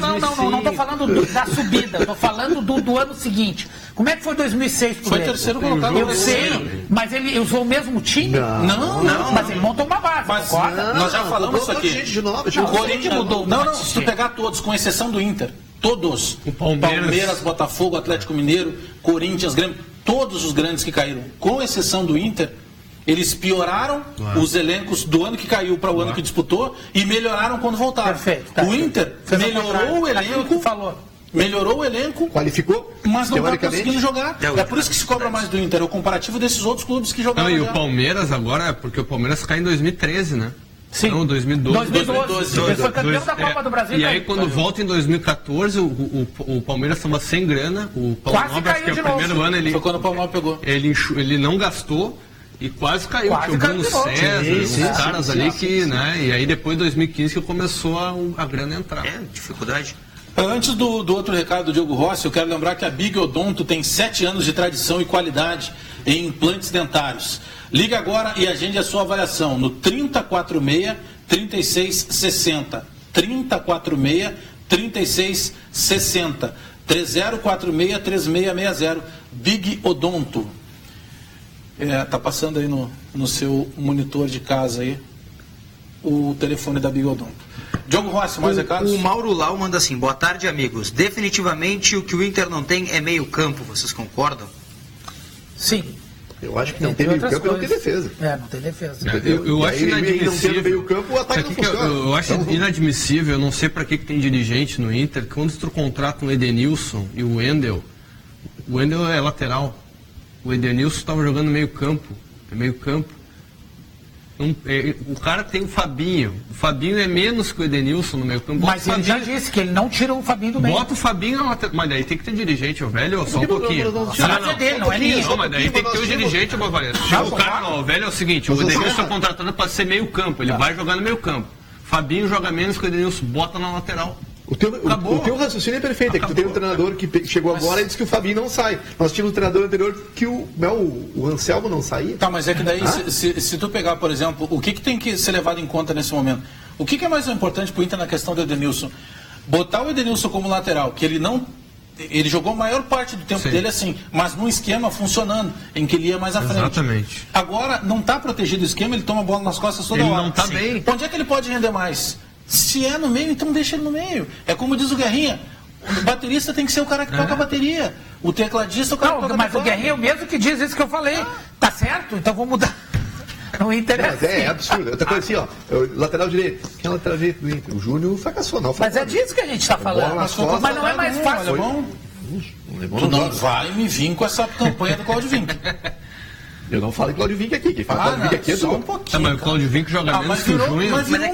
Não estou falando da subida. Estou falando do ano seguinte. Como é que foi 2006 pro Foi Grêmio? terceiro colocado. Eu sei, mas ele usou o mesmo time? Não. Mas ele montou uma base. Mas nós já falamos isso aqui. O Corinthians mudou. Não, se tu pegar todos, com exceção do Inter, todos. Palmeiras, Botafogo, Atlético Mineiro, Corinthians, Grêmio, todos os grandes que caíram, com exceção do Inter, Eles pioraram os elencos do ano que caiu para o ano que disputou e melhoraram quando voltaram. Perfeito. O Inter melhorou o elenco, melhorou o elenco, qualificou, mas não está conseguindo jogar. É por isso que se cobra mais do Inter, é o comparativo desses outros clubes que jogaram. E o Palmeiras agora, porque o Palmeiras cai em 2013, né? Sim. Não, 2012. Ele foi campeão da Copa do Brasil. E aí, quando volta em 2014, o Palmeiras estava sem grana. O Paulo Nobre, que é o primeiro ano, ele... Foi quando o Paulo Nobre pegou. Ele não gastou e quase caiu. Tinha o Bruno César, os caras ali que... né? E aí, depois de 2015, que começou a grana entrar. Dificuldade. Antes do outro recado do Diogo Rossi, eu quero lembrar que a Big Odonto tem 7 anos de tradição e qualidade em implantes dentários. Liga agora e agende a sua avaliação no 3046-3660. 3046-3660. 3046-3660. Big Odonto. Tá passando aí no seu monitor de casa aí o telefone da Big Odonto. Diogo Rossi, mais recados? O Mauro Lau manda assim: boa tarde, amigos. Definitivamente o que o Inter não tem é meio campo. Vocês concordam? Sim. Eu acho que não tem meio campo e não tem defesa. Não tem defesa. Eu acho inadmissível. Meio campo, o ataque não funciona. Eu acho inadmissível, eu não sei para que tem dirigente no Inter, que quando tu contrata o Edenilson e o Wendel é lateral. O Edenilson estava jogando meio campo. É meio campo. O cara tem o Fabinho. O Fabinho é menos que o Edenilson no meio campo. Mas ele já disse que ele não tira o Fabinho do meio. Bota o Fabinho na lateral. Mas daí tem que ter dirigente, o velho, só um pouquinho. Não é dele, não é ninguém. Não, mas daí tem que ter o dirigente, o Bavareza. O cara, não, o velho é o seguinte, o Edenilson é contratado para ser meio campo. Ele vai jogar no meio campo. Fabinho joga menos que o Edenilson, bota na lateral. O teu raciocínio é perfeito, é que tu tem um treinador que chegou agora e disse que o Fabinho não sai. Nós tínhamos um treinador anterior que o Anselmo não saía. Tá, mas é que daí, se tu pegar, por exemplo, o que tem que ser levado em conta nesse momento? O que é mais importante pro Inter na questão do Edenilson? Botar o Edenilson como lateral, que ele não... Ele jogou a maior parte do tempo dele assim, mas num esquema funcionando, em que ele ia mais à frente. Exatamente. Agora, não está protegido o esquema, ele toma a bola nas costas toda hora. Ele não está bem. Onde é que ele pode render mais? Se é no meio, então deixa ele no meio. É como diz o Guerrinha, o baterista tem que ser o cara que toca a bateria. O tecladista é o cara que toca a bateria. Mas o Guerrinha é o mesmo que diz isso que eu falei. Tá certo? Então vou mudar. Não interessa. Mas é absurdo. Outra coisa assim, lateral direito. Quem é o lateral direito do Inter? O Júnior fracassou, não. Mas é disso que a gente está falando. Mas não é mais fácil. Tu não vai me vir com essa campanha do Claudio Vinck. Eu não falo em Claudio Vinck aqui. Quem fala Claudio Vinck aqui é só um pouquinho. Mas o Claudio Vinck joga menos que o Júnior. Mas é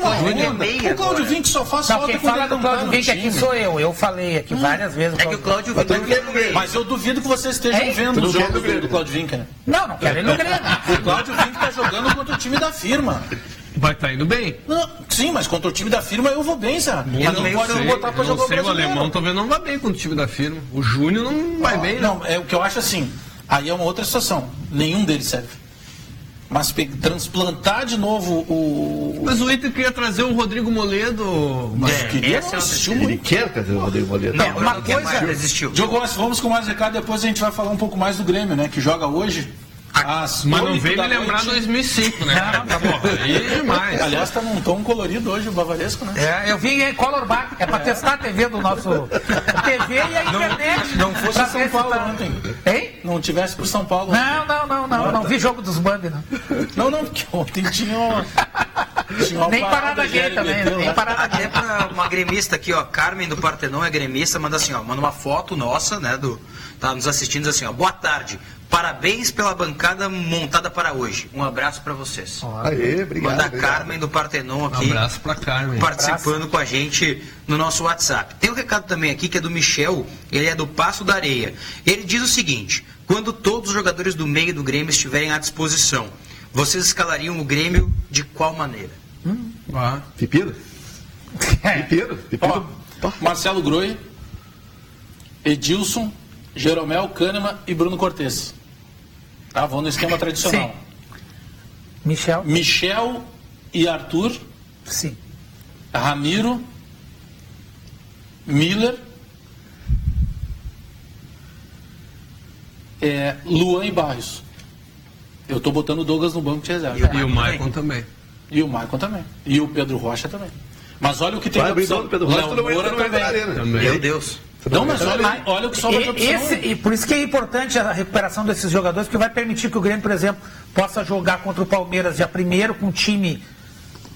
o Claudio Vinck só faz falta quem fala do Claudio Vinck aqui sou eu. Eu falei aqui várias vezes. É que o Claudio Vinck mas eu duvido que vocês estejam vendo os jogos do Claudio Vinck, né? Não quero ele no Grêmio. O Claudio Vinck tá jogando contra o time da firma. Vai estar indo bem. Não, sim, mas contra o time da firma eu vou bem, sabe? Mas não pode botar pra jogar o brasileiro. O alemão talvez não vá bem contra o time da firma. O Júnior não vai bem, não. É o que eu acho assim. Aí é uma outra situação. Nenhum deles serve. Mas transplantar de novo o... Mas o Inter queria trazer o Rodrigo Moledo. Ele quer trazer o Rodrigo Moledo. Não, uma coisa desistiu. Diogo, vamos com mais recado, depois a gente vai falar um pouco mais do Grêmio, né? Que joga hoje. Mas não vem me lembrar 2005, né? Tá bom, aí é demais. Aliás, tá num tom colorido hoje o Bavaresco, né? Eu vim em Color Bar, é pra testar a TV do nosso... TV e a internet. Não fosse São Paulo ontem. Hein? Não tivesse por São Paulo. Não vi jogo dos Bambi, não. Não, porque ontem tinha nem parada gay também, nem parada gay. Uma gremista aqui, ó, Carmen do Partenon é gremista, manda assim, ó, manda uma foto nossa, né, tá nos assistindo assim, ó, boa tarde. Parabéns pela bancada montada para hoje. Um abraço para vocês. Aê, obrigado. Manda a Carmen do Partenon aqui. Um abraço para Carmen. Participando com a gente no nosso WhatsApp. Tem um recado também aqui que é do Michel, ele é do Passo da Areia. Ele diz o seguinte: quando todos os jogadores do meio do Grêmio estiverem à disposição, vocês escalariam o Grêmio de qual maneira? Pepino? Marcelo Groi, Edilson, Jeromel, Kahneman e Bruno Cortez. Tá, vão no esquema tradicional. Sim. Michel e Arthur. Sim. Ramiro, Miller, Luan e Barrios. Eu tô botando o Douglas no banco de reserva. E o Maicon também. E o Maicon também. E o Pedro Rocha também. Mas olha o que tem de opção. Léo Moura também. Meu Deus. Não, mas olha o que sobra de opção. E por isso que é importante a recuperação desses jogadores, porque vai permitir que o Grêmio, por exemplo, possa jogar contra o Palmeiras já primeiro com um time,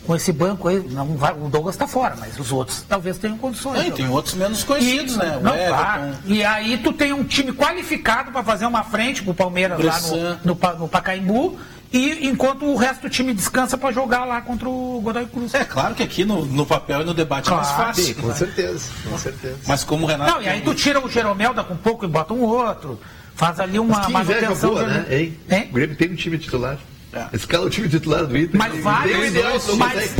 com esse banco aí. Não vai, o Douglas está fora, mas os outros talvez tenham condições. Tem outros menos conhecidos, né? E aí tu tem um time qualificado para fazer uma frente com o Palmeiras lá no Pacaembu. E enquanto o resto do time descansa para jogar lá contra o Godoy Cruz. É claro que aqui no papel e no debate é mais fácil. Sim, com certeza. Mas como o Renato... Não, e aí tu tira o Jeromel, dá com um pouco e bota um outro. Faz ali uma manutenção. Boa, né? O Grêmio tem um time titular. Escala o time titular do Inter. Mas vários, Nelson, vários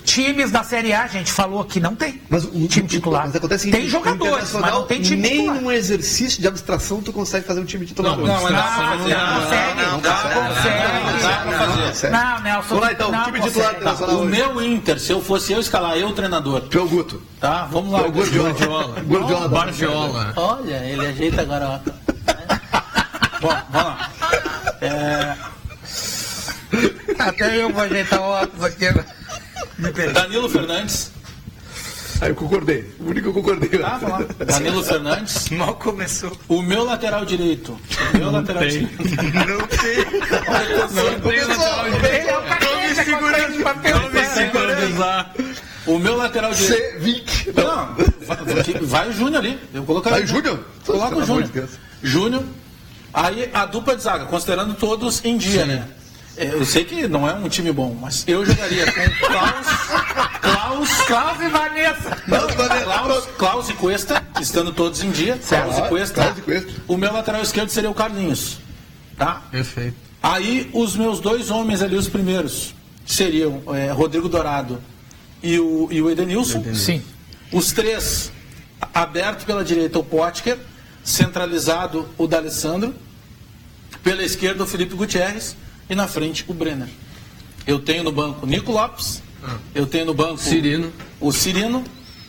times da Série A, a gente falou que não tem time titular. Mas acontece tem jogadores, mas não tem time nem titular. Nem num exercício de abstração tu consegue fazer um time titular. Não consegue. Não, Nelson. Vamos lá então, time titular internacional. O meu Inter, se eu fosse eu escalar, eu treinador. Tu é o Guto. Tá, vamos lá. Guardiola. Olha, ele ajeita agora. Bom, vamos lá. Até eu vou ajeitar o óculos aqui. Danilo Fernandes. Aí eu concordei. O único que eu concordei. Vamos lá. Danilo Fernandes. Mal começou. O meu lateral direito. Não tem lateral direito. Ele é o cara. O meu lateral direito. C20. Não, vai o Júnior ali. Eu colocar. Vai o Júnior? Coloca o Júnior. Júnior. Aí a dupla de zaga, considerando todos em dia, né? Eu sei que não é um time bom, mas eu jogaria com Klaus e Vanessa. Klaus e Cuesta, estando todos em dia. Klaus e Cuesta. O meu lateral esquerdo seria o Carlinhos. Tá? Perfeito. Aí os meus dois homens ali, os primeiros, seriam Rodrigo Dourado e o Edenilson. Sim. Os três, aberto pela direita, o Potker. Centralizado o D'Alessandro, pela esquerda o Felipe Gutierrez e na frente o Brenner. Eu tenho no banco o Nico Lopes, eu tenho no banco o Cirino,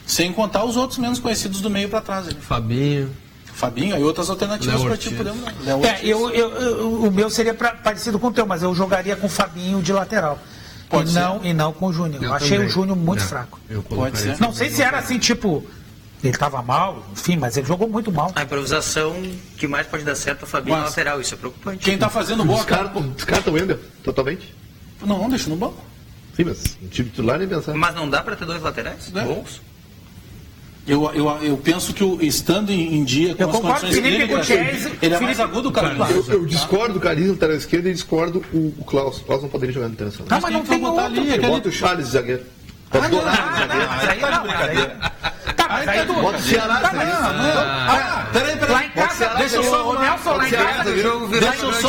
sem contar os outros menos conhecidos do meio para trás. Fabinho, aí outras alternativas para ti podemos dar. O meu seria parecido com o teu, mas eu jogaria com o Fabinho de lateral. E não com o Júnior. Eu achei o Júnior muito fraco. Pode ser. Não sei se era assim, tipo... Ele estava mal, enfim, mas ele jogou muito mal. A improvisação que mais pode dar certo é o Fabinho na lateral, isso é preocupante. Quem está fazendo boa... Descarta o Wendel, totalmente? Não, deixa no banco. Sim, mas um time titular nem pensar. Mas não dá para ter dois laterais? Bons? Eu penso que estando em dia com as condições clínicas, ele é mais agudo, cara. Eu discordo do Carlinhos no lateral esquerdo e discordo o Klaus. O Klaus não poderia jogar no internacional. Mas não tem botar ali. Bota o Charles de zagueiro. Pode doar. Bota o Ceará. Peraí. Lá em casa, deixa eu só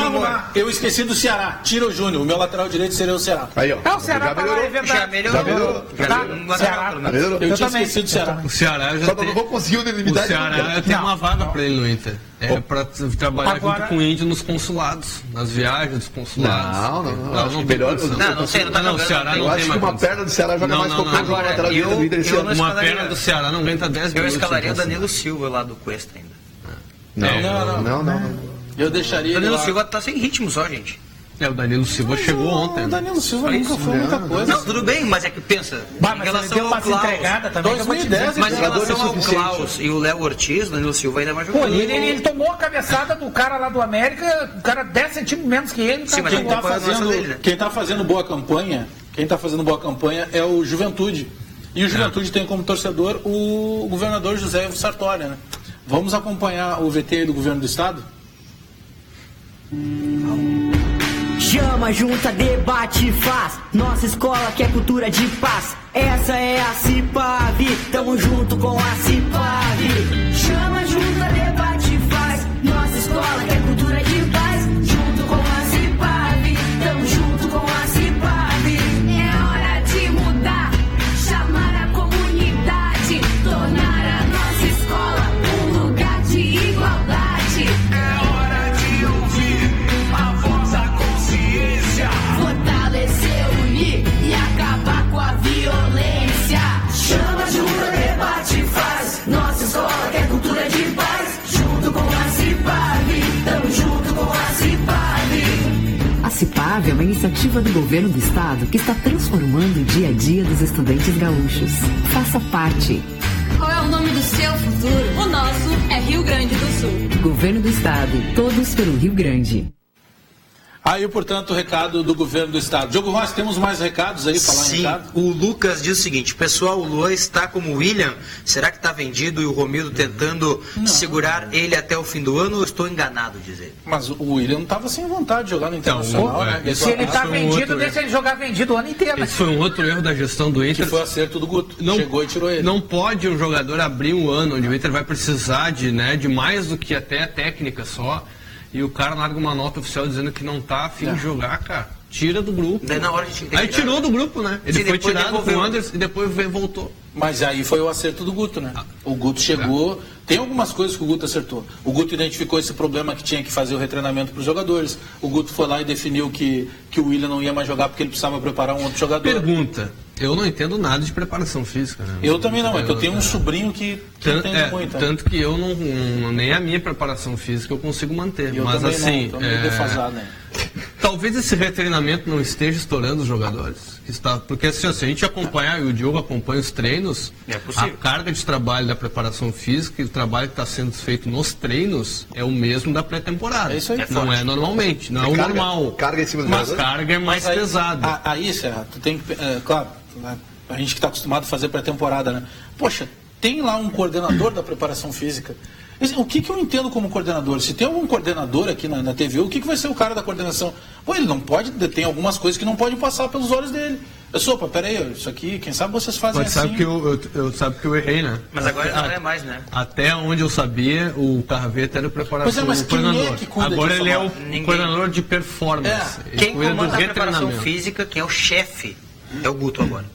arrumar. Eu esqueci do Ceará. Tira o Júnior. O meu lateral direito seria o Ceará. Aí, ó. O Ceará tá lá, é verdade. Já melhorou. Eu tinha esquecido do Ceará. O Ceará já só não vou conseguir unanimidade. O Ceará tem uma vaga para ele no Inter. É para trabalhar junto com o Índio nos consulados, nas viagens dos consulados. Não, melhor. Não sei, o Ceará eu acho que uma perna do Ceará joga mais qualquer jogo lateral direito do Inter esse ano. Uma perna do Ceará não aguenta 10 minutos. Eu escalaria o Danilo Silva lá do Cuesta ainda. Não. Eu deixaria. O Danilo Silva tá sem ritmo só, gente. O Danilo Silva chegou ontem. O Danilo Silva nunca foi muita coisa. Não, tudo bem, mas é que pensa. Em relação ao Klaus, também, 2010, mas em relação ao Klaus e o Léo Ortiz, o Danilo Silva ainda mais jogou. Ele tomou a cabeçada do cara lá do América, o cara 10 centímetros menos que ele. Sim, mas quem tá fazendo boa campanha é o Juventude. E o Juventude tem como torcedor o governador José Ivo Sartori, né? Vamos acompanhar o VT do governo do estado? Chama, junta, debate, faz. Nossa escola quer cultura de paz. Essa é a Cipavi, tamo junto com a Cipavi. Chama, junta, debate, faz. Nossa escola quer cultura de paz. Junto com a Cipavi, tamo junto com a Cipavi. É hora de mudar, chamar a comunidade, tornar a nossa escola um lugar de igualdade. É hora de ouvir a voz da consciência, fortalecer, unir e acabar com a violência. Chama, junta, debate, faz. Nossa escola quer cultura de paz. Junto com a Cipavi, tamo junto com a Cipavi. A Cipavi é uma iniciativa do governo do estado que está transformando o dia a dia dos estudantes gaúchos. Faça parte. Qual é o nome do teu futuro. O nosso é Rio Grande do Sul. Governo do Estado, todos pelo Rio Grande. Aí, portanto, o recado do governo do estado. Diogo Rossi, temos mais recados aí, falar em recado? O Lucas diz o seguinte: pessoal, o Luan está como o William, será que está vendido e o Romildo tentando segurar ele até o fim do ano, ou estou enganado, diz ele? Mas o William não estava sem vontade de jogar no Internacional, né? Se ele está vendido, deixa ele jogar vendido o ano inteiro. Esse foi um outro erro da gestão do Inter. Que foi o acerto do Guto. Chegou e tirou ele. Não pode um jogador abrir um ano onde o Inter vai precisar de mais do que até técnica só. E o cara larga uma nota oficial dizendo que não tá a fim de jogar, cara. Tira do grupo. Daí na hora a gente tem que aí tirou do grupo, né? Ele foi tirado com o Anderson e depois voltou. Mas aí foi o acerto do Guto, né? O Guto chegou... Tem algumas coisas que o Guto acertou. O Guto identificou esse problema que tinha que fazer o retreinamento para os jogadores. O Guto foi lá e definiu que o William não ia mais jogar porque ele precisava preparar um outro jogador. Pergunta. Eu não entendo nada de preparação física, né? Eu também não. É que eu tenho um sobrinho que entende muito. Tanto que eu não... Nem a minha preparação física eu consigo manter. Mas assim... Não, meio defasado, né? Talvez esse retreinamento não esteja estourando os jogadores. Porque assim, se a gente acompanhar, e o Diogo acompanha os treinos, a carga de trabalho da preparação física e o trabalho que está sendo feito nos treinos é o mesmo da pré-temporada. É isso aí. Não é normalmente, não é o normal. Carga em cima do mas carga é mais pesada. Aí, Serra, tu tem que... claro, a gente que está acostumado a fazer pré-temporada, né? Poxa, tem lá um coordenador da preparação física. O que eu entendo como coordenador? Se tem algum coordenador aqui na TV, o que vai ser o cara da coordenação? Pô, ele não pode, tem algumas coisas que não podem passar pelos olhos dele. Opa, peraí, isso aqui, quem sabe vocês fazem assim. Sabe que eu errei, né? Mas agora não é mais, né? Até onde eu sabia, o Carraveta era o preparador. Mas coordenador. É que cuida agora ele é o Ninguém. Coordenador de performance. Quem comanda a preparação física, quem é o chefe, é o Guto agora.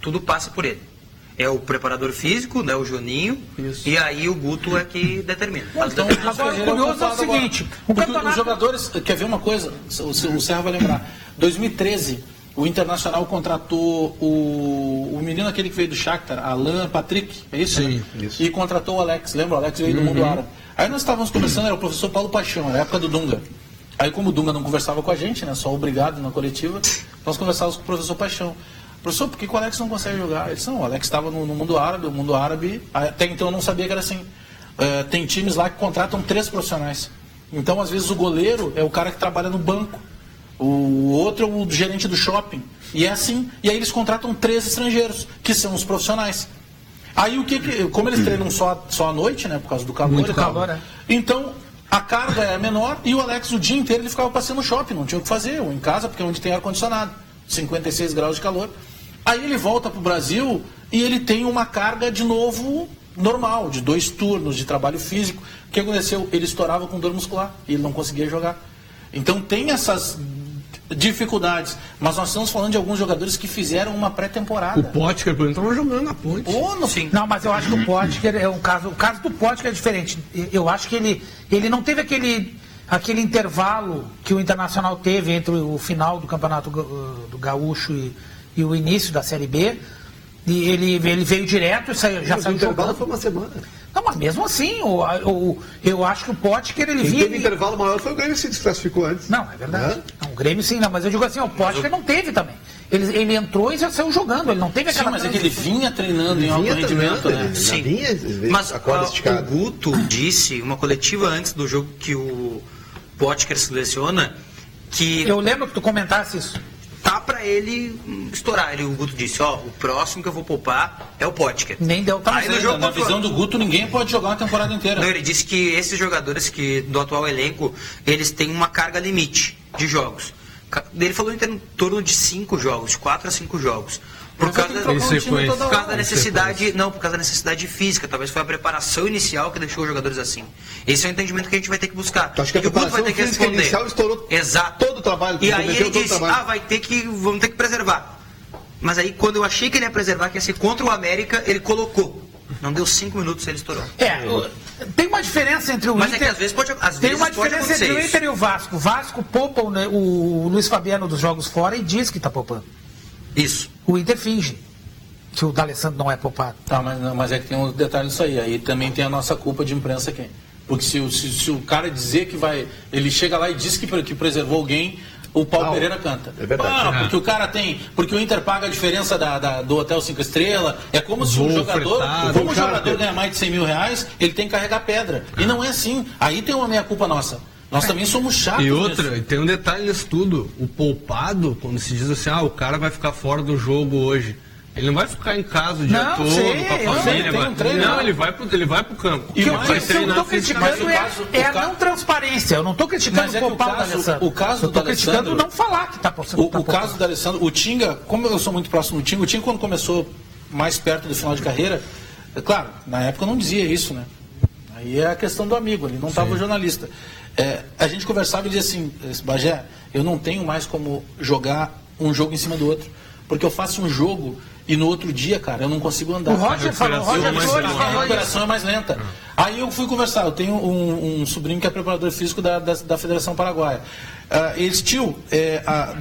Tudo passa por ele. É o preparador físico, né, o Juninho, e aí o Guto é que determina. Então, agora o curioso é o seguinte, os jogadores, quer ver uma coisa, o Serra vai lembrar, 2013, o Internacional contratou o menino aquele que veio do Shakhtar, Alan Patrick, é isso? Sim, né? isso. E contratou o Alex, lembra? O Alex veio do mundo árabe. Aí nós estávamos conversando, era o professor Paulo Paixão, na época do Dunga. Aí como o Dunga não conversava com a gente, né, só obrigado na coletiva, nós conversávamos com o professor Paixão. Professor, por que o Alex não consegue jogar? Ele disse, não, o Alex estava no mundo árabe, o mundo árabe, até então eu não sabia que era assim. Tem times lá que contratam 3 profissionais. Então, às vezes, o goleiro é o cara que trabalha no banco, o outro é o gerente do shopping. E é assim. E aí eles contratam 3 estrangeiros, que são os profissionais. Aí, como eles treinam só à noite, né, por causa do calor. Muito calor, né? Então, a carga é menor e o Alex, o dia inteiro, ele ficava passeando no shopping, não tinha o que fazer, ou em casa, porque é onde tem ar-condicionado. 56 graus de calor. Aí ele volta para o Brasil e ele tem uma carga de novo normal, de 2 turnos de trabalho físico. O que aconteceu? Ele estourava com dor muscular e ele não conseguia jogar. Então tem essas dificuldades, mas nós estamos falando de alguns jogadores que fizeram uma pré-temporada. O Potker, por exemplo, estava jogando na Ponte. Sim. Não, mas eu acho que o Potker é um caso. O caso do Potker é diferente. Eu acho que ele não teve aquele intervalo que o Internacional teve entre o final do Campeonato do Gaúcho e o início da Série B. E ele veio direto e já saiu. O intervalo foi uma semana. Não, mas mesmo assim, eu acho que o Potker, ele vinha... Teve intervalo maior, foi o Grêmio que se desclassificou antes. Não, é verdade. Não, o Grêmio sim, não, mas eu digo assim, o Potker não teve também. Ele entrou e já saiu jogando, ele não teve aquela... Sim, mas é que ele vinha treinando em alto rendimento, né? Sim. Mas o Guto disse, uma coletiva antes do jogo que o Potker seleciona, que... Eu lembro que tu comentasse isso. Tá pra ele estourar. O Guto disse, o próximo que eu vou poupar é o Potker. Nem deu pra Na visão do Guto, ninguém pode jogar uma temporada inteira. Não, ele disse que esses jogadores do atual elenco, eles têm uma carga limite de jogos. Ele falou em torno de 5 jogos, de 4 a 5 jogos. Por causa da necessidade, não, por causa da necessidade física, talvez foi a preparação inicial que deixou os jogadores assim. Esse é o entendimento que a gente vai ter que buscar. Acho que a preparação vai ter que responder. Inicial estourou todo o trabalho. E aí ele disse, vamos ter que preservar. Mas aí quando eu achei que ele ia preservar, que ia ser contra o América, ele colocou. Não deu 5 minutos e ele estourou. Tem uma diferença entre o Inter... Mas é que às vezes pode acontecer. Tem uma diferença entre o Inter e o Vasco. O Vasco poupa o Luiz Fabiano dos jogos fora e diz que está poupando. Isso. O Inter finge que o D'Alessandro não é poupado. Tá, mas é que tem um detalhe nisso aí. Aí também tem a nossa culpa de imprensa aqui. Porque se o cara dizer que vai... Ele chega lá e diz que preservou alguém, o Paulo Pereira canta. É verdade. Porque o cara tem. Porque o Inter paga a diferença do Hotel 5 Estrelas. É como se o jogador ganha mais de 100 mil reais, ele tem que carregar pedra. E não é assim. Aí tem uma meia-culpa nossa. Nós também somos chatos. E outra, tem um detalhe nisso tudo. O poupado, quando se diz assim, o cara vai ficar fora do jogo hoje. Ele não vai ficar em casa o dia todo com a família. Ele vai pro campo. E o que eu estou criticando é a não transparência. Eu não estou criticando o poupado da Alessandro. O caso do Alessandro, criticando não falar que está postando. O caso do Alessandro, o Tinga, como eu sou muito próximo do Tinga, o Tinga quando começou mais perto do final de carreira, claro, na época eu não dizia isso, né? Aí é a questão do amigo, ele não estava jornalista. A gente conversava e dizia assim, Bagé, eu não tenho mais como jogar um jogo em cima do outro, porque eu faço um jogo e no outro dia, cara, eu não consigo andar. O Roger falou, a recuperação é mais lenta. Aí eu fui conversar, eu tenho um sobrinho que é preparador físico da Federação Paraguaia.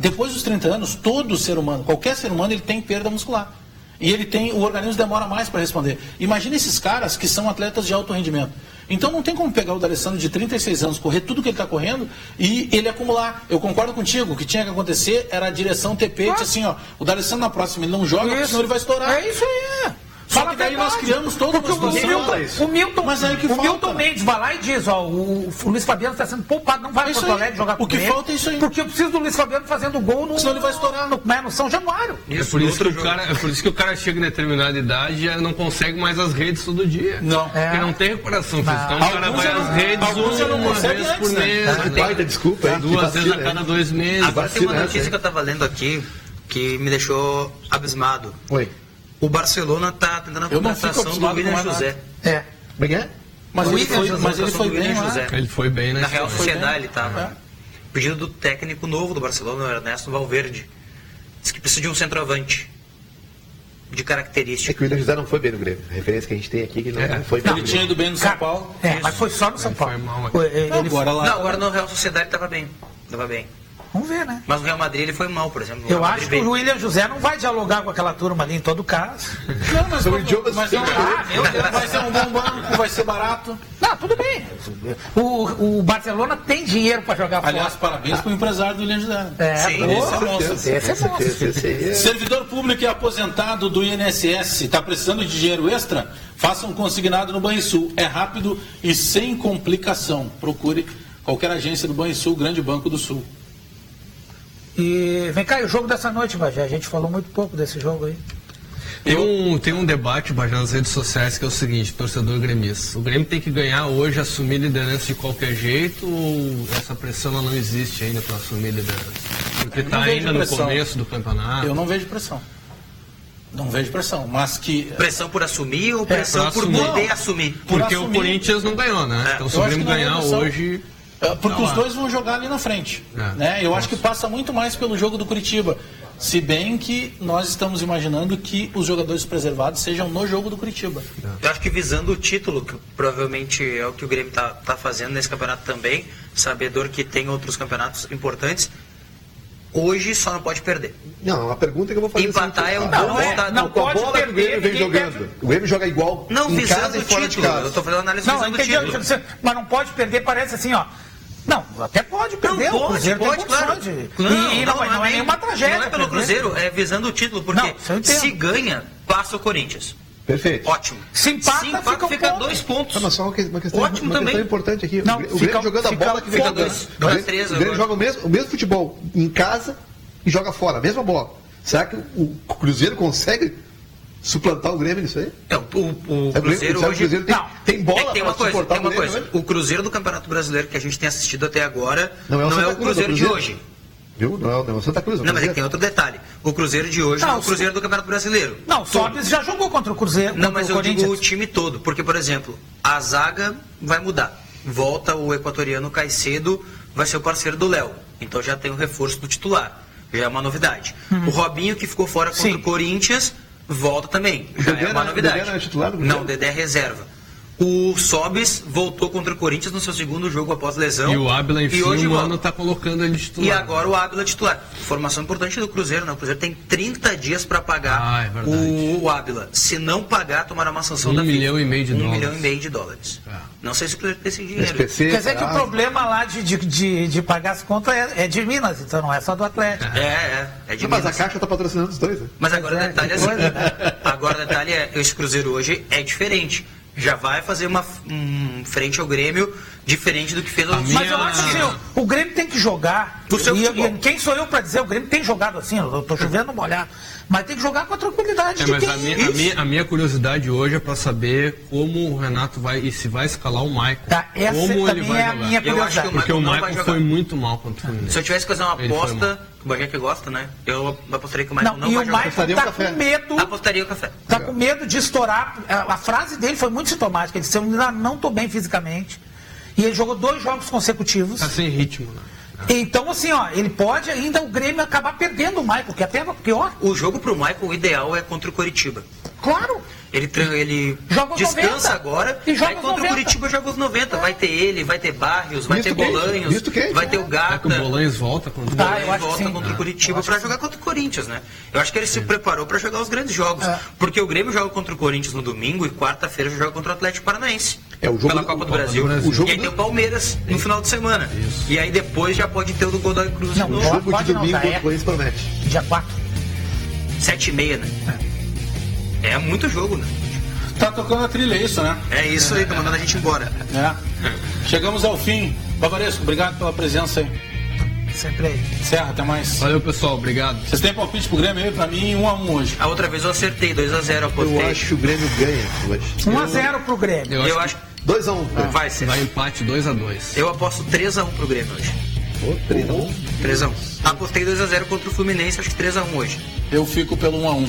Depois dos 30 anos, todo ser humano, qualquer ser humano, ele tem perda muscular. E o organismo demora mais para responder. Imagina esses caras que são atletas de alto rendimento. Então não tem como pegar o D'Alessandro de 36 anos, correr tudo que ele está correndo e ele acumular. Eu concordo contigo, o que tinha que acontecer era a direção TP, assim, o D'Alessandro na próxima ele não joga, porque senão ele vai estourar. É isso aí. Só que daí nós criamos todo o Milton Mendes vai lá e diz, o Luiz Fabiano está sendo poupado, não vai para Porto Alegre jogar com o que falta é isso aí. Porque eu preciso do Luiz Fabiano fazendo gol senão ele vai estourar no São Januário. É por isso que o cara chega em determinada idade e já não consegue mais as redes todo dia. Não. Porque não tem recuperação física. Então o cara vai às redes uma vez por mês. Baita desculpa, hein? 2 vezes a cada 2 meses. Agora tem uma notícia que eu estava lendo aqui que me deixou abismado. Oi. O Barcelona está tentando a contratação do William José. Como é? Mas ele foi bem, José. Ele foi bem, né? Na Real Sociedade ele estava. Pedido do técnico novo do Barcelona, o Ernesto Valverde. Diz que precisa de um centroavante de característica. É que o William José não foi bem no Grêmio. A referência que a gente tem aqui que não foi bem. Ele tinha ido bem no São Paulo. Mas foi só no São Paulo. Agora no Real Sociedade estava bem. Vamos ver, né? Mas no Real Madrid ele foi mal, por exemplo. Eu acho que o William José não vai dialogar com aquela turma ali em todo caso. Não, mas sobre idiomas, vai ser um bom banco, vai ser barato. Não, tudo bem. O Barcelona tem dinheiro para jogar fora. Aliás, parabéns para o empresário do William José. Esse é monstro. Servidor público e aposentado do INSS está precisando de dinheiro extra? Faça um consignado no Banrisul. É rápido e sem complicação. Procure qualquer agência do Banrisul, Grande Banco do Sul. E vem cá, o jogo dessa noite, Bagé, a gente falou muito pouco desse jogo aí. Tem um debate, Bagé, nas redes sociais que é o seguinte, torcedor gremista. O Grêmio tem que ganhar hoje, assumir liderança de qualquer jeito ou essa pressão não existe ainda para assumir liderança? Porque está ainda no começo do campeonato. Eu não vejo pressão. Não vejo pressão, mas que... Pressão por assumir ou pressão por poder assumir? Porque o Corinthians não ganhou, né? Então se o Grêmio ganhar hoje... Porque os dois vão jogar ali na frente. Né? Eu acho que passa muito mais pelo jogo do Curitiba. Se bem que nós estamos imaginando que os jogadores preservados sejam no jogo do Curitiba. Eu acho que visando o título, que provavelmente é o que o Grêmio está fazendo nesse campeonato também, sabedor que tem outros campeonatos importantes, hoje só não pode perder. Não, a pergunta que eu vou fazer empatar é um bom resultado. Não pode perder, o Grêmio vem jogando. O Grêmio joga igual não, em casa e fora de casa. Eu estou fazendo análise visando o título. Mas não pode perder, parece assim, ó. Não, até pode perder. Não, pode, claro. Não é nenhuma tragédia. Não é pelo Cruzeiro, é visando o título, porque se ganha, passa o Corinthians. Perfeito. Ótimo. Se empata, fica 2 pontos. Mas só uma questão, ótimo uma também. questão importante aqui. Não, o Grêmio jogando a bola que vem jogando. O Grêmio joga o mesmo futebol em casa e joga fora, a mesma bola. Será que o Cruzeiro consegue suplantar o Grêmio nisso aí? O Cruzeiro hoje... Tem bola para suportar o Grêmio. O Cruzeiro do Campeonato Brasileiro que a gente tem assistido até agora não é o Cruzeiro de hoje. Viu? Não é o Santa Cruz. Não, mas é que tem outro detalhe. O Cruzeiro de hoje não é o Cruzeiro do Campeonato Brasileiro. Não, o Sobis já jogou contra o Cruzeiro. Não, mas eu digo o time todo. Porque, por exemplo, a zaga vai mudar. Volta o equatoriano Caicedo, vai ser o parceiro do Léo. Então já tem o reforço do titular. Já é uma novidade. O Robinho, que ficou fora contra o Corinthians, volta também. Já é uma novidade. O Dedé não é titular do Cruzeiro? Não, o Dedé é reserva. O Sobis voltou contra o Corinthians no seu segundo jogo após lesão. E o Ábila, enfim, hoje o Mano está colocando ele titular. E agora o Ábila titular. Informação importante do Cruzeiro, né? O Cruzeiro tem 30 dias para pagar o Ábila. Se não pagar, tomará uma sanção da FIFA. $1,5 milhão de dólares. $1,5 milhão de dólares. Não sei se o Cruzeiro tem esse dinheiro. Quer dizer que o problema lá de pagar as contas é de Minas, então não é só do Atlético. É de Minas. Mas a Caixa está patrocinando os dois, né? Mas agora o detalhe agora o detalhe é esse Cruzeiro hoje é diferente. Já vai fazer uma frente ao Grêmio diferente do que fez Mas eu acho assim, o Grêmio tem que jogar. E quem sou eu para dizer? O Grêmio tem jogado assim, eu estou chovendo molhar. Mas tem que jogar com a tranquilidade. Mas a minha curiosidade hoje é para saber como o Renato vai e se vai escalar o Maicon. Essa como ele vai é a jogar. minha curiosidade. Porque o Maicon foi muito mal contra o Fluminense. Se eu tivesse que fazer uma aposta, o Bagé que gosta, né? Eu apostaria que o Maicon não vai jogar. E o Maicon tá com medo. Apostaria o café. Tá com medo de estourar. A frase dele foi muito sintomática. Ele disse: eu ainda não estou bem fisicamente. E ele jogou 2 jogos consecutivos. Tá sem ritmo, né? Então, assim, ele pode ainda o Grêmio acabar perdendo o Maicon, que é até pior. O jogo pro Maicon, o ideal é contra o Coritiba. Claro. Ele joga descansa agora, e joga aí contra o Curitiba joga os 90. Vai ter ele, vai ter Barrios, vai ter Bolanhos, vai ter o Gata. O Bolanhos volta contra o Curitiba para jogar contra o Corinthians, né? Eu acho que ele se preparou para jogar os grandes jogos. Porque o Grêmio joga contra o Corinthians no domingo e quarta-feira joga contra o Atlético Paranaense. O jogo pela Copa do Brasil. E aí tem o Palmeiras no final de semana. E aí depois já pode ter o do Godoy Cruz de novo. O jogo de domingo contra o Corinthians promete. Dia 4. 7h30, né? É muito jogo, né? Tá tocando a trilha, é isso, né? É isso aí, tá mandando a gente embora. Chegamos ao fim. Bavaresco, obrigado pela presença aí. Sempre aí. Serra, até mais. Valeu, pessoal, obrigado. Vocês têm palpite pro Grêmio aí? Pra mim, 1-1 hoje. A outra vez eu acertei, 2-0, apostei. Eu acho que o Grêmio ganha hoje. 1-0 pro Grêmio. Eu acho 2-1. Vai ser. Vai empate 2-2. Eu aposto 3-1 pro Grêmio hoje. 3-1. Apostei 2-0 contra o Fluminense, acho que 3-1 hoje. Eu fico pelo 1-1.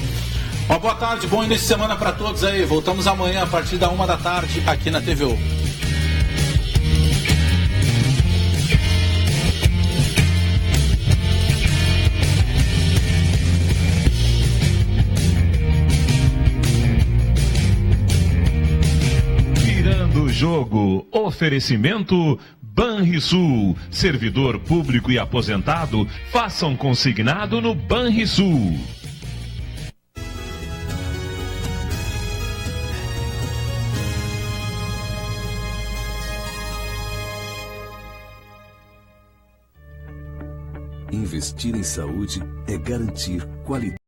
Uma boa tarde, bom início de semana para todos aí. Voltamos amanhã a partir da 1 da tarde aqui na TVU. Virando o jogo, oferecimento Banrisul, servidor público e aposentado, faça um consignado no Banrisul. Investir em saúde é garantir qualidade.